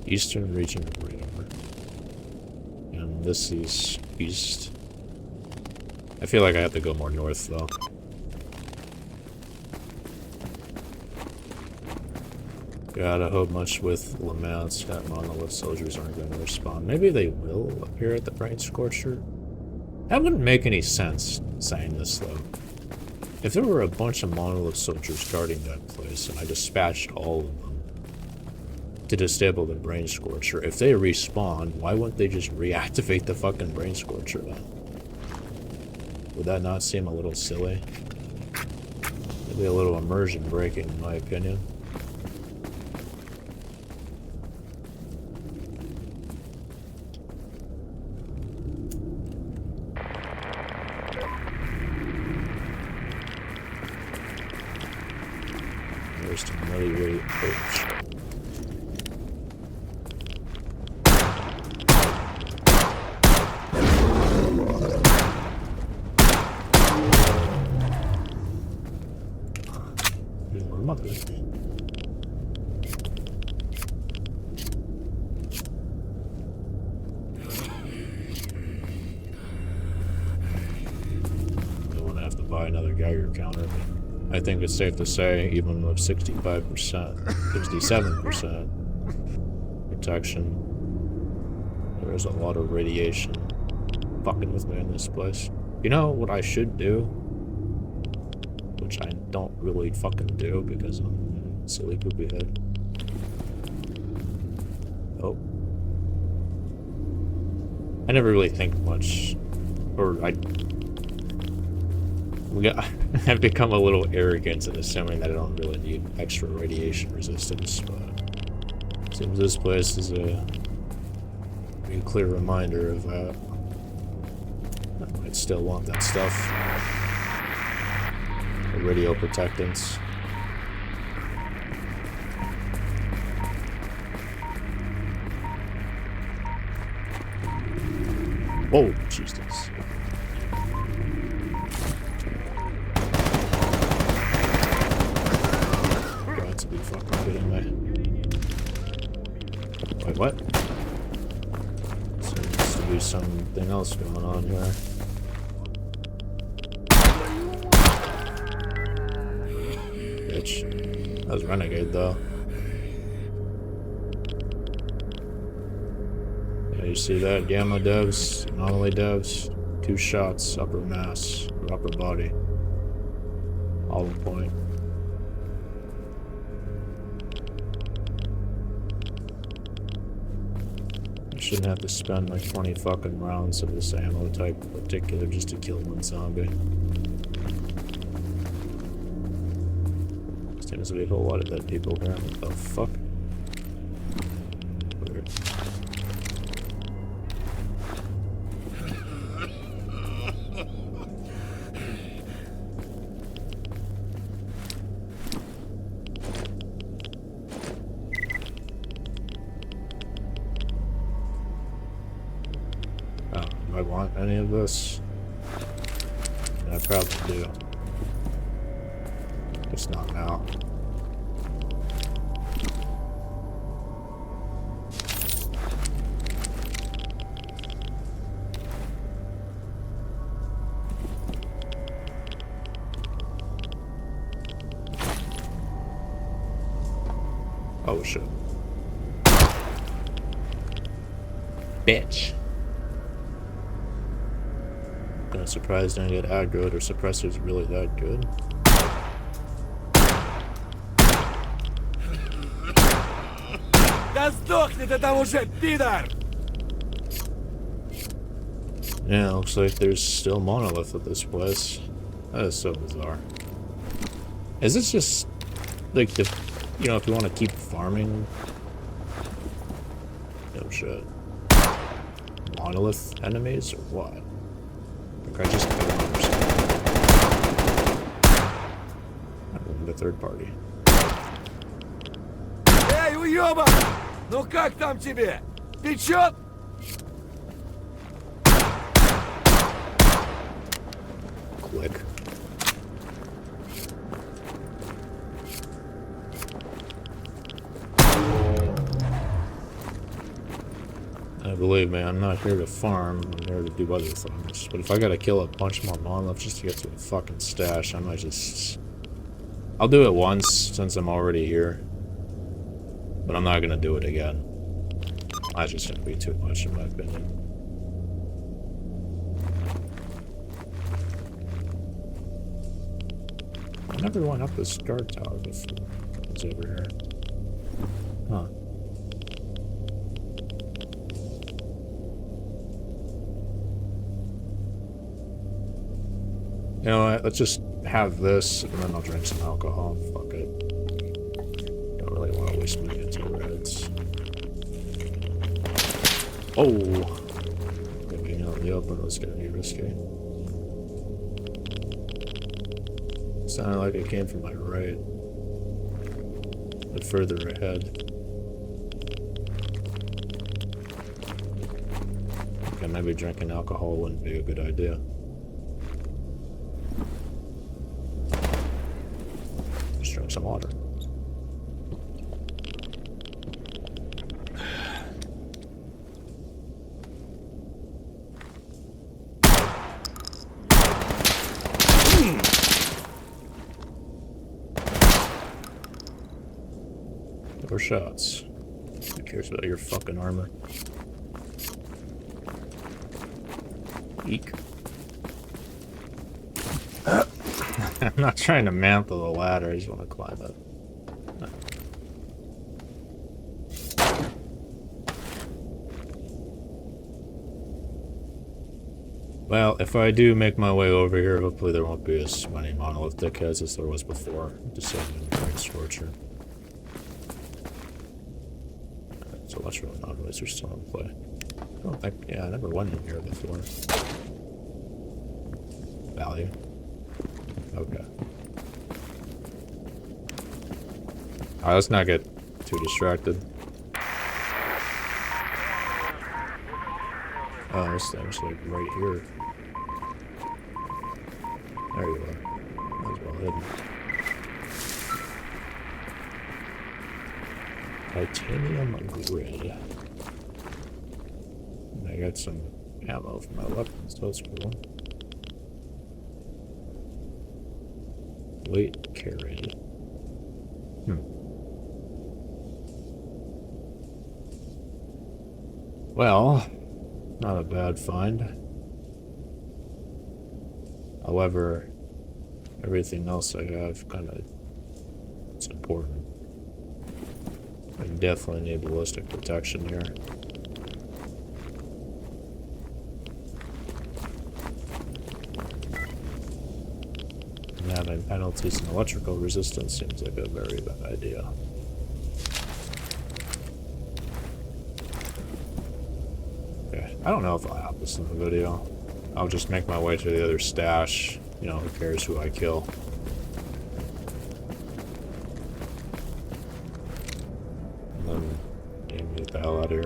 Eastern region of Radar. And this is east. I feel like I have to go more north, though. God, I hope much with Lamount's that Monolith soldiers aren't going to respond. Maybe they will appear at the Brain Scorcher. That wouldn't make any sense, saying this, though. If there were a bunch of Monolith soldiers guarding that place, and I dispatched all of them to disable the Brain Scorcher, if they respawn, why wouldn't they just reactivate the fucking Brain Scorcher then? Would that not seem a little silly? Maybe a little immersion breaking, in my opinion. There's some really oh, mother. Don't want to have to buy another Geiger counter. I think it's safe to say, even with 65%, 67% protection, there is a lot of radiation fucking with me in this place. You know what I should do? Which I don't really fucking do because I'm a silly poopy head. Oh. I never really think much, or I've become a little arrogant in assuming that I don't really need extra radiation resistance, but it seems this place is a pretty clear reminder of that. I might still want that stuff. The radio protectants. Whoa, Jesus. Got to be fucking kidding me. Wait, what? Seems to be something else going on here. Bitch. That was Renegade, though. Yeah, you see that? Gamma devs, Anomaly devs, 2 shots, upper mass, or upper body. All in point. I shouldn't have to spend like 20 fucking rounds of this ammo type in particular just to kill one zombie. Seems to be a whole lot of dead people here. What the fuck? Weird. Oh, do I want any of this? I probably do. Just not now. Oh shit. Bitch. Kinda surprised I didn't get aggroed or suppressor's really that good. Да сдохни ты там уже, пидор! Yeah, looks like there's still monolith at this place. That is so bizarre. Is this just like the, you know, if you want to keep farming? No shit. Monolith enemies or what? Like I just don't understand. I'm the third party. Эй, уёбок! Ну как там тебе? Печёт? Click. Believe me, I'm not here to farm, I'm here to do other things. But if I gotta kill a bunch more monoliths just to get to a fucking stash, I might just... I'll do it once, since I'm already here. But I'm not gonna do it again. That's just gonna be too much, in my opinion. I never went up this guard tower before. It's over here. Huh. You know what? Let's just have this, and then I'll drink some alcohol. Fuck it. Don't really want to waste money into reds. Oh! Being out in the open was gonna be risky. Sounded like it came from my right. But further ahead. Okay, maybe drinking alcohol wouldn't be a good idea. Just drink some water. More shots. Who cares about your fucking armor? Eek. I'm not trying to mantle the ladder, I just want to climb it. Well, if I do make my way over here, hopefully there won't be as many monolith dickheads as there was before. Just saving the Scorcher. So electrical anomalies are still in play. I don't think, yeah, I never went in here before. Value. Okay. Alright, let's not get too distracted. Oh, this thing's like right here. There you are. That was well hidden. Titanium grid. And I got some ammo for my weapons, so that's cool. Weight carried. Well, not a bad find. However, everything else I have it's important. I definitely need ballistic protection here. And having penalties and electrical resistance seems like a very bad idea. Okay, I don't know if I'll have this in the video. I'll just make my way to the other stash. You know, who cares who I kill. And then get the hell out of here.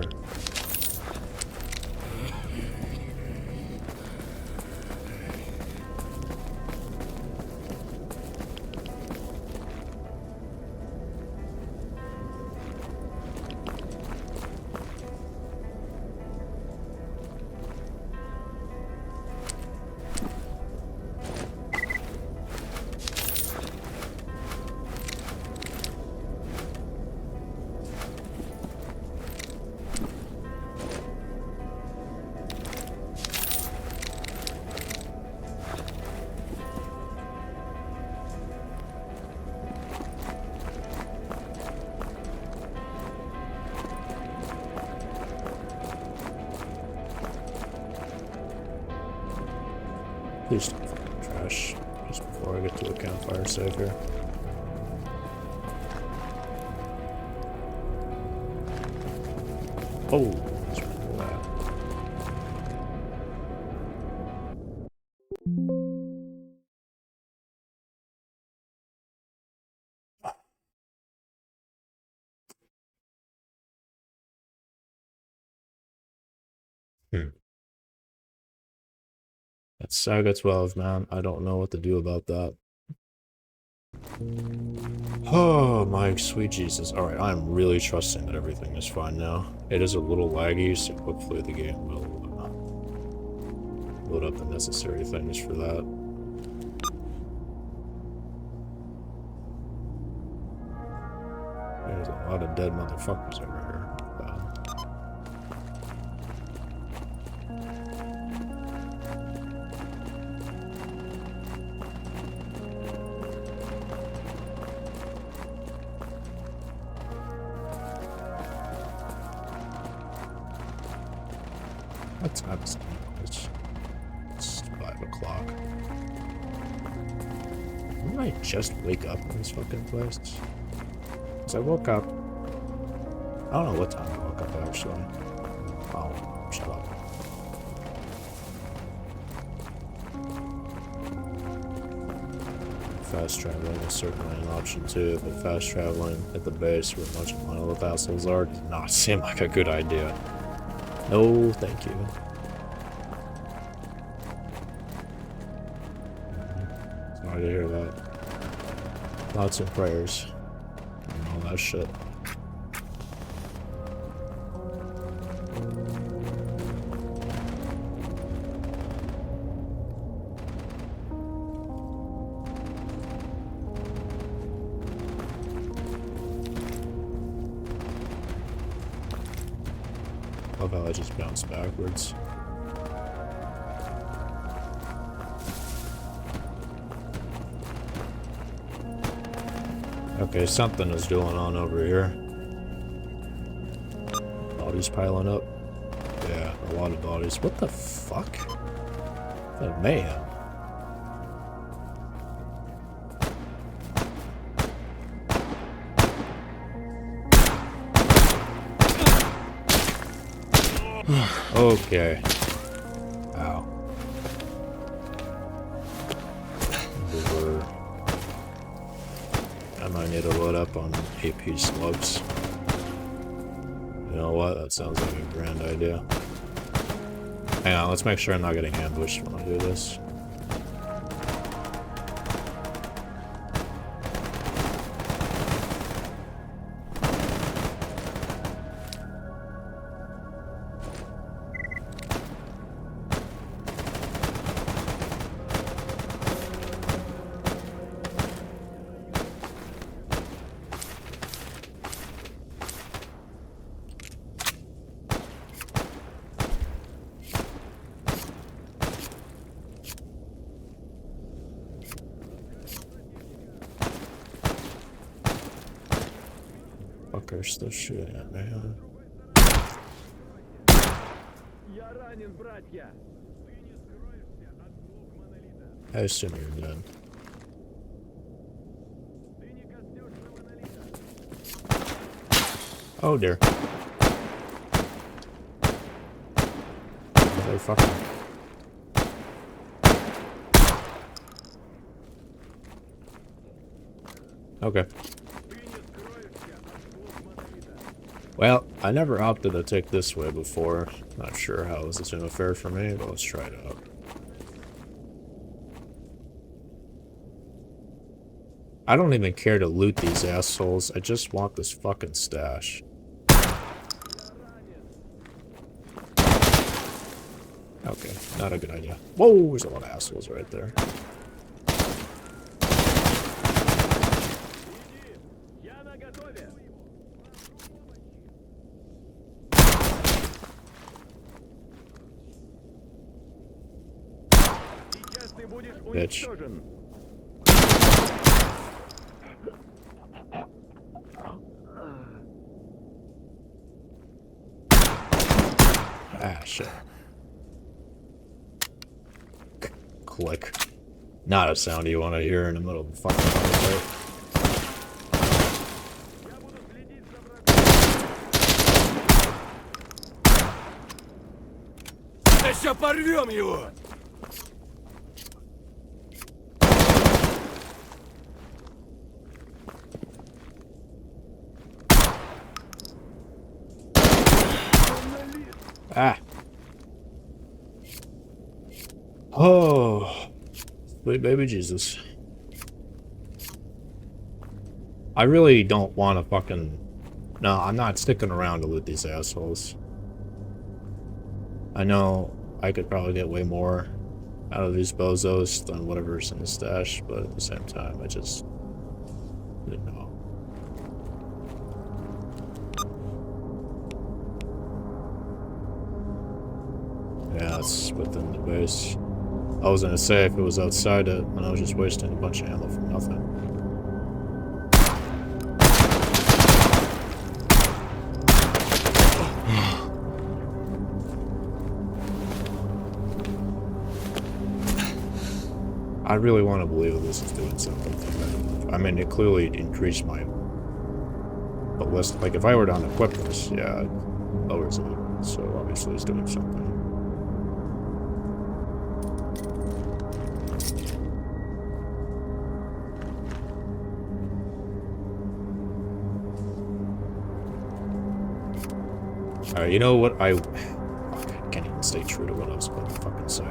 Please don't fucking trash just before I get to a campfire save here. Oh, let's remember that. That's Saga 12, man. I don't know what to do about that. Oh, my sweet Jesus. Alright, I'm really trusting that everything is fine now. It is a little laggy, so hopefully the game will load up the necessary things for that. There's a lot of dead motherfuckers over here. What time is it? It's 5 o'clock. Didn't I just wake up in this fucking place? Because I woke up... I don't know what time I woke up, actually. Oh, shut up. Fast traveling is certainly an option too, but fast traveling at the base where a bunch of monolith assholes are does not seem like a good idea. No, thank you. Sorry to hear that. Thoughts and prayers. And all that shit. Love how I just bounced backwards. Okay, something is going on over here. Bodies piling up. Yeah, a lot of bodies. What the fuck? What mayhem. Okay. Ow. I might need to load up on AP slugs. You know what? That sounds like a grand idea. Hang on, let's make sure I'm not getting ambushed when I do this. Fuckers still shooting at me, huh? I assume you're dead. Oh dear. Motherfucker. Okay. Well, I never opted to take this way before. Not sure how this is gonna fare for me, but let's try it out. I don't even care to loot these assholes. I just want this fucking stash. Okay, not a good idea. Whoa, there's a lot of assholes right there. Bitch. Ah, shit. Click. Not a sound you want to hear in the middle of the fucking fight. Сейчас порвем его! Ah. Oh. Sweet baby Jesus. I really don't want to fucking... No, I'm not sticking around to loot these assholes. I know I could probably get way more out of these bozos than whatever's in the stash, but at the same time, I just... You know. Yeah, it's within the base. I was gonna say if it was outside it, and I was just wasting a bunch of ammo for nothing. I really want to believe this is doing something. I mean, it clearly increased my ballistic. Like, if I were to unequip this, yeah, it lowers it. So obviously it's doing something. Alright, you know what? I can't even stay true to what I was going to fucking say.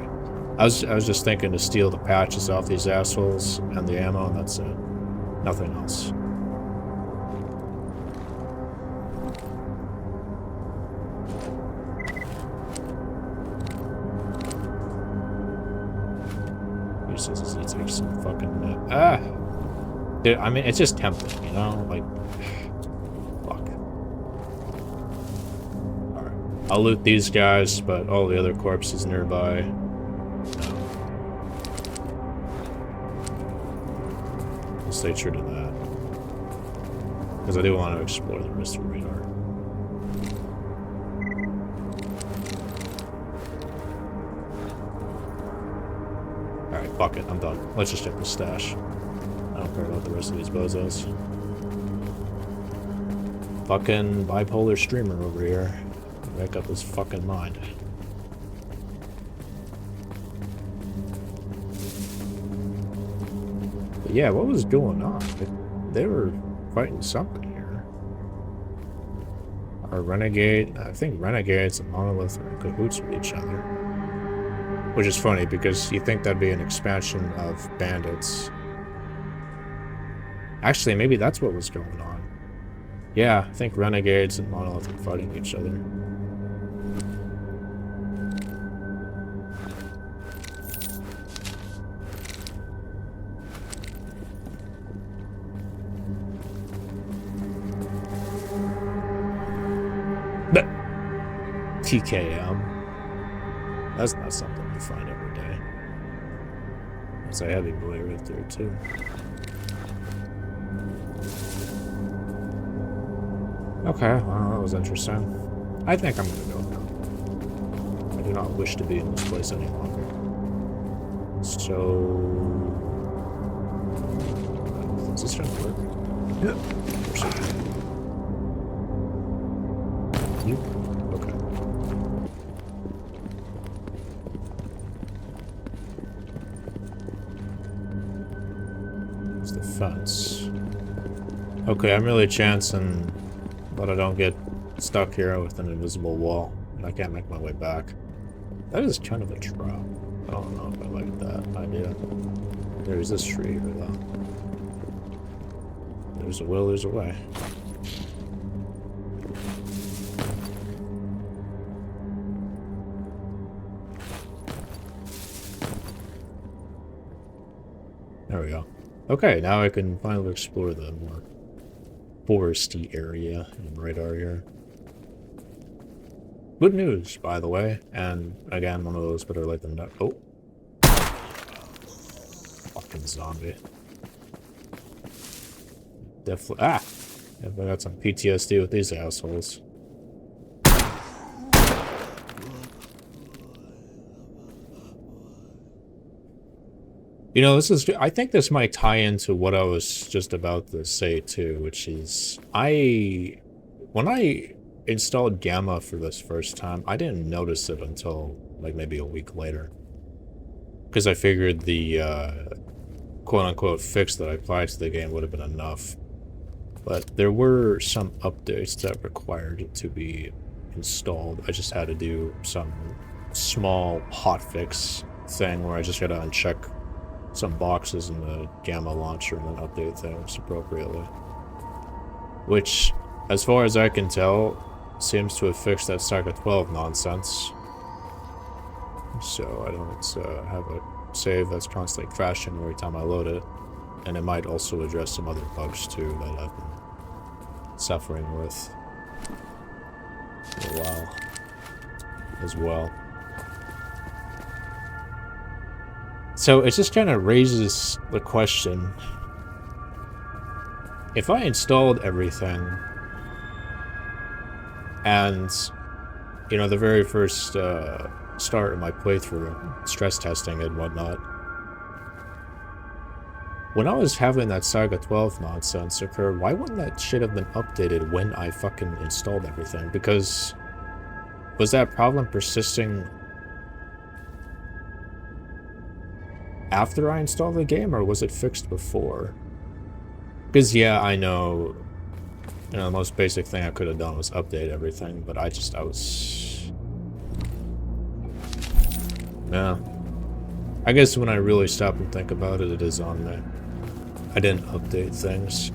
I was just thinking to steal the patches off these assholes and the ammo, and that's it. Nothing else. He says he takes some fucking dude, I mean, it's just tempting, you know? Like, fuck. Alright. I'll loot these guys, but all the other corpses nearby. I'll stay true to that. Because I do want to explore the rest of the radar. Alright, fuck it, I'm done. Let's just check the stash. I don't care about the rest of these bozos. Fucking bipolar streamer over here. Make up his fucking mind. But yeah, what was going on? They were fighting something here. Our Renegade, I think Renegades and Monolith are in cahoots with each other. Which is funny, because you think that'd be an expansion of Bandits. Actually, maybe that's what was going on. Yeah, I think Renegades and Monolith are fighting each other. TKM. That's not something you find every day. There's a heavy boy right there, too. Okay, well, that was interesting. I think I'm gonna go now. I do not wish to be in this place any longer. So... is this gonna work? Yeah. Okay. It's the fence. Okay, I'm really chancing that I don't get stuck here with an invisible wall, and I can't make my way back. That is kind of a trap. I don't know if I like that idea. There's this tree here, though. There's a will, there's a way. There we go. Okay, now I can finally explore the more foresty area and radar here. Good news, by the way, and again, one of those that are like the nut. Oh, fucking zombie. Definitely. Ah, I got some PTSD with these assholes. You know, this is, I think this might tie into what I was just about to say too, which is, when I installed Gamma for this first time, I didn't notice it until, like, maybe a week later. Because I figured the, quote-unquote fix that I applied to the game would have been enough. But there were some updates that required it to be installed. I just had to do some small hotfix thing where I just gotta uncheck some boxes in the Gamma launcher and then update things appropriately. Which, as far as I can tell, seems to have fixed that Saga 12 nonsense. So I don't have a save that's constantly crashing every time I load it. And it might also address some other bugs too that I've been suffering with for a while as well. So it just kind of raises the question, if I installed everything and, you know, the very first start of my playthrough, stress testing and whatnot, when I was having that Saga 12 nonsense occur, why wouldn't that shit have been updated when I fucking installed everything? Because was that problem persisting after I installed the game, or was it fixed before? Because, yeah, I know, you know, the most basic thing I could have done was update everything, but I was... Yeah. I guess when I really stop and think about it, it is on there. I didn't update things.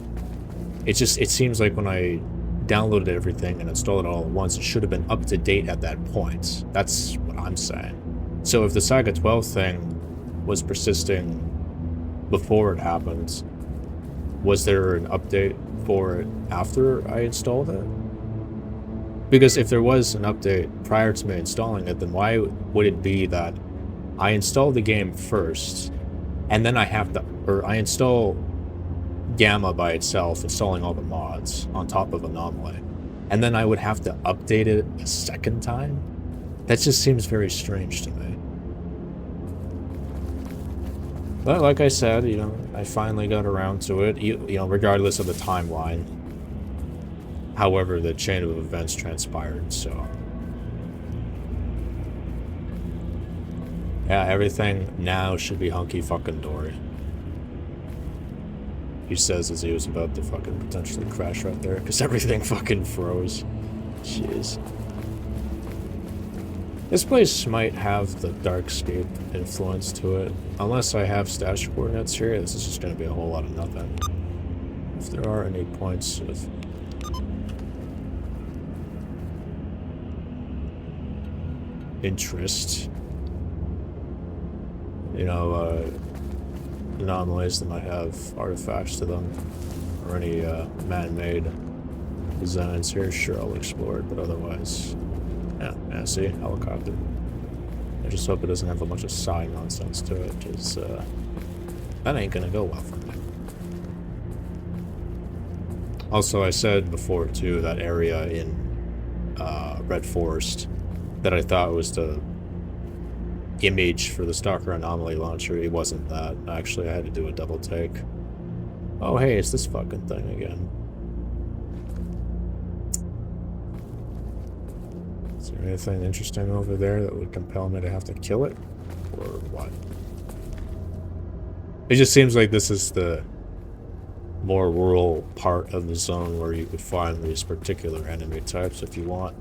It seems like when I downloaded everything and installed it all at once, it should have been up to date at that point. That's what I'm saying. So if the Saga 12 thing was persisting before it happened, was there an update for it after I installed it? Because if there was an update prior to me installing it, then why would it be that I install the game first, and then I have to, or I install Gamma by itself, installing all the mods on top of Anomaly, and then I would have to update it a second time? That just seems very strange to me. But like I said, you know, I finally got around to it, you know, regardless of the timeline. However, the chain of events transpired, so... Yeah, everything now should be hunky-fucking-dory. He says as he was about to fucking potentially crash right there, because everything fucking froze. Jeez. This place might have the Darkscape influence to it. Unless I have stash coordinates here, this is just going to be a whole lot of nothing. If there are any points of... interest... You know, anomalies that might have artifacts to them, or any man-made designs here, sure, I'll explore it, but otherwise, yeah, see, helicopter. I just hope it doesn't have a bunch of side nonsense to it, because that ain't gonna go well for me. Also, I said before, too, that area in Red Forest that I thought was the image for the Stalker Anomaly launcher, it wasn't that. Actually, I had to do a double take. Oh, hey, it's this fucking thing again. Is there anything interesting over there that would compel me to have to kill it? Or what? It just seems like this is the more rural part of the zone where you could find these particular enemy types if you want.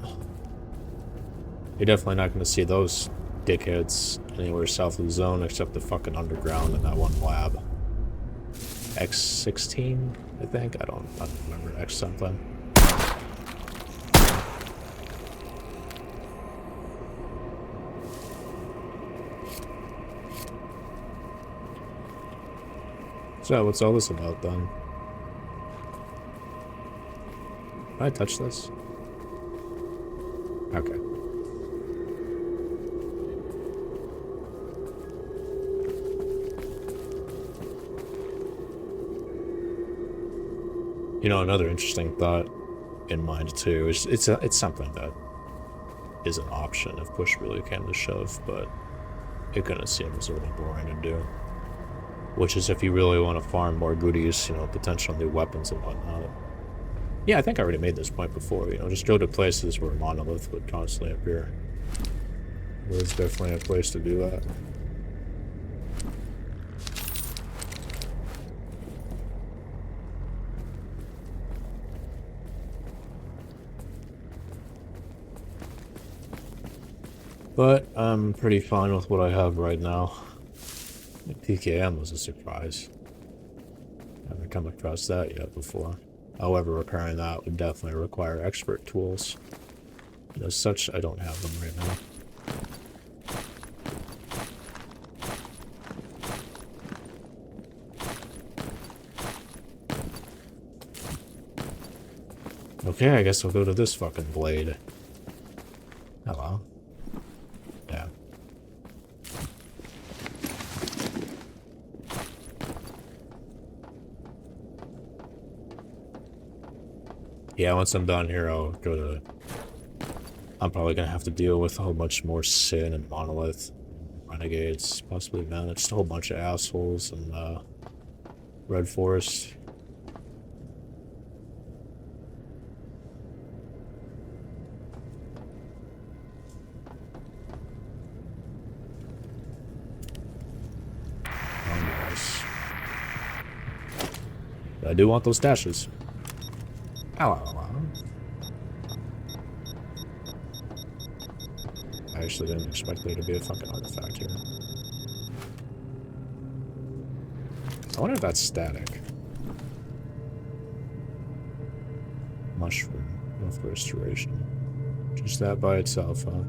You're definitely not going to see those dickheads anywhere south of the zone except the fucking underground in that one lab. X16, I think? I don't remember. X something. So, what's all this about then? Can I touch this? Okay. You know, another interesting thought in mind too is it's something that is an option if push really came to shove, but it kind of seems a little boring to do. Which is if you really want to farm more goodies, you know, potential new weapons and whatnot. Yeah, I think I already made this point before, you know, just go to places where monolith would constantly appear. There's definitely a place to do that. But I'm pretty fine with what I have right now. The PKM was a surprise. I haven't come across that yet before. However, repairing that would definitely require expert tools. And as such, I don't have them right now. Okay, I guess I'll go to this fucking blade. Hello. Yeah. Yeah, once I'm done here, I'll go to... I'm probably gonna have to deal with a whole bunch more Sin and Monolith, Renegades, possibly Mana, just a whole bunch of assholes, and Red Forest. Nice. I do want those stashes. Ow, ow, ow. I actually didn't expect there to be a fucking artifact here. I wonder if that's static. Mushroom of restoration. Just that by itself, huh?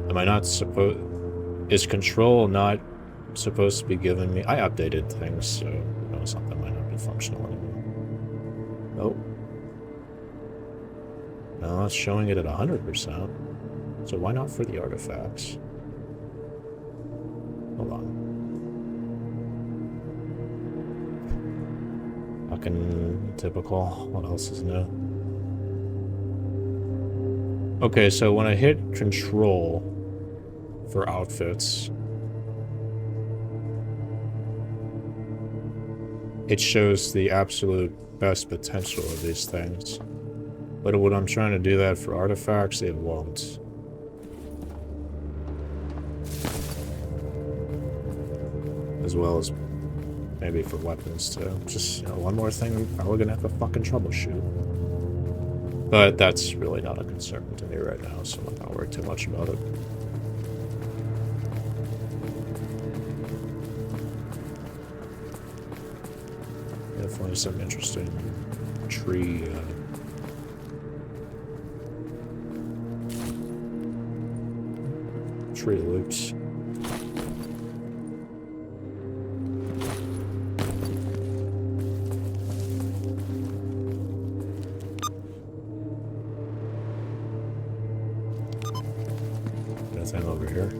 Am I not supposed... Is control not supposed to be giving me... I updated things, so you know, something might not be functional anymore. Nope. No, it's showing it at 100%. So why not for the artifacts? Hold on. Fucking typical. What else is new? Okay, so when I hit control for outfits, it shows the absolute best potential of these things. But when I'm trying to do that for artifacts, it won't. As well as maybe for weapons too. Just, you know, one more thing we're probably gonna have to fucking troubleshoot. But that's really not a concern to me right now, so I'm not gonna worry too much about it. Definitely some interesting tree tree loops. Nothing over here.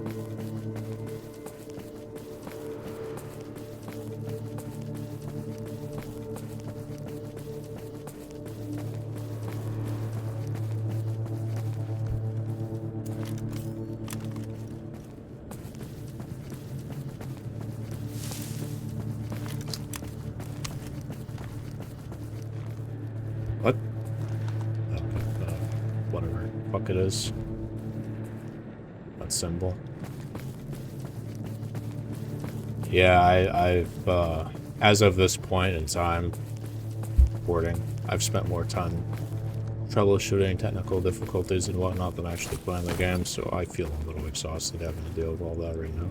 What? Okay, whatever the fuck it is. That symbol. Yeah, I've as of this point in time, recording, I've spent more time troubleshooting technical difficulties and whatnot than actually playing the game, so I feel a little exhausted having to deal with all that right now.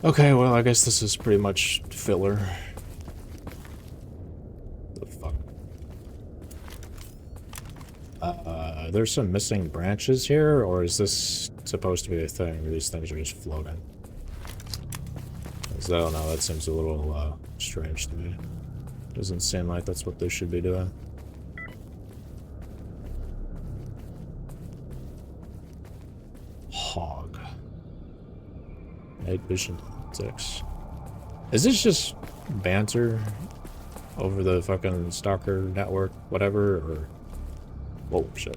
Okay, well, I guess this is pretty much filler. The fuck? There's some missing branches here, or is this supposed to be a thing where these things are just floating? 'Cause I don't know, that seems a little, strange to me. Doesn't seem like that's what they should be doing. Hog. Night vision 6. Is this just banter over the fucking Stalker network, whatever, or... Whoa, shit.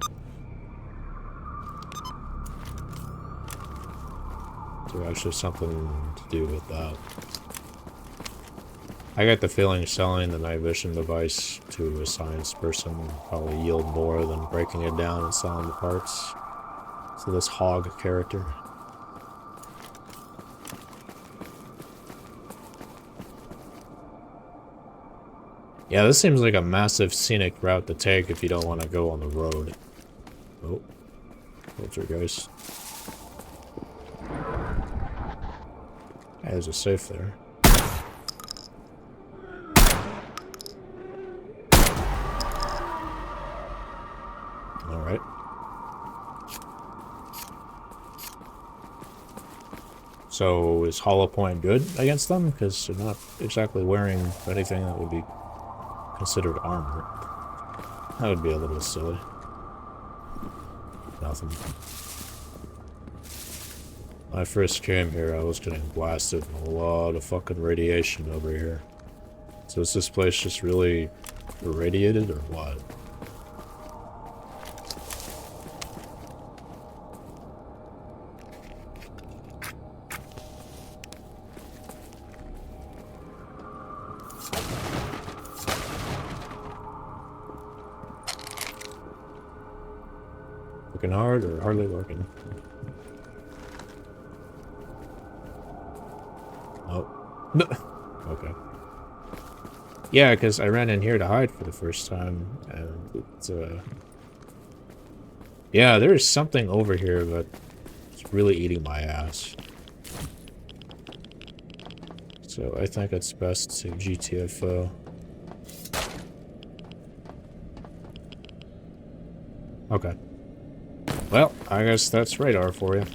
Is there actually something to do with that? I get the feeling selling the night vision device to a science person will probably yield more than breaking it down and selling the parts. So this hog character. Yeah, this seems like a massive scenic route to take if you don't want to go on the road. Oh. What's your guys? Yeah, there's a safe there. Alright. So is Hollow Point good against them? Because they're not exactly wearing anything that would be considered armor. That would be a little silly. Nothing. When I first came here, I was getting blasted with a lot of fucking radiation over here. So is this place just really irradiated or what? Working hard or hardly working? Oh. Okay. Yeah, because I ran in here to hide for the first time, and it's, yeah, there's something over here, but it's really eating my ass. So I think it's best to GTFO. Okay. Well, I guess that's radar for you.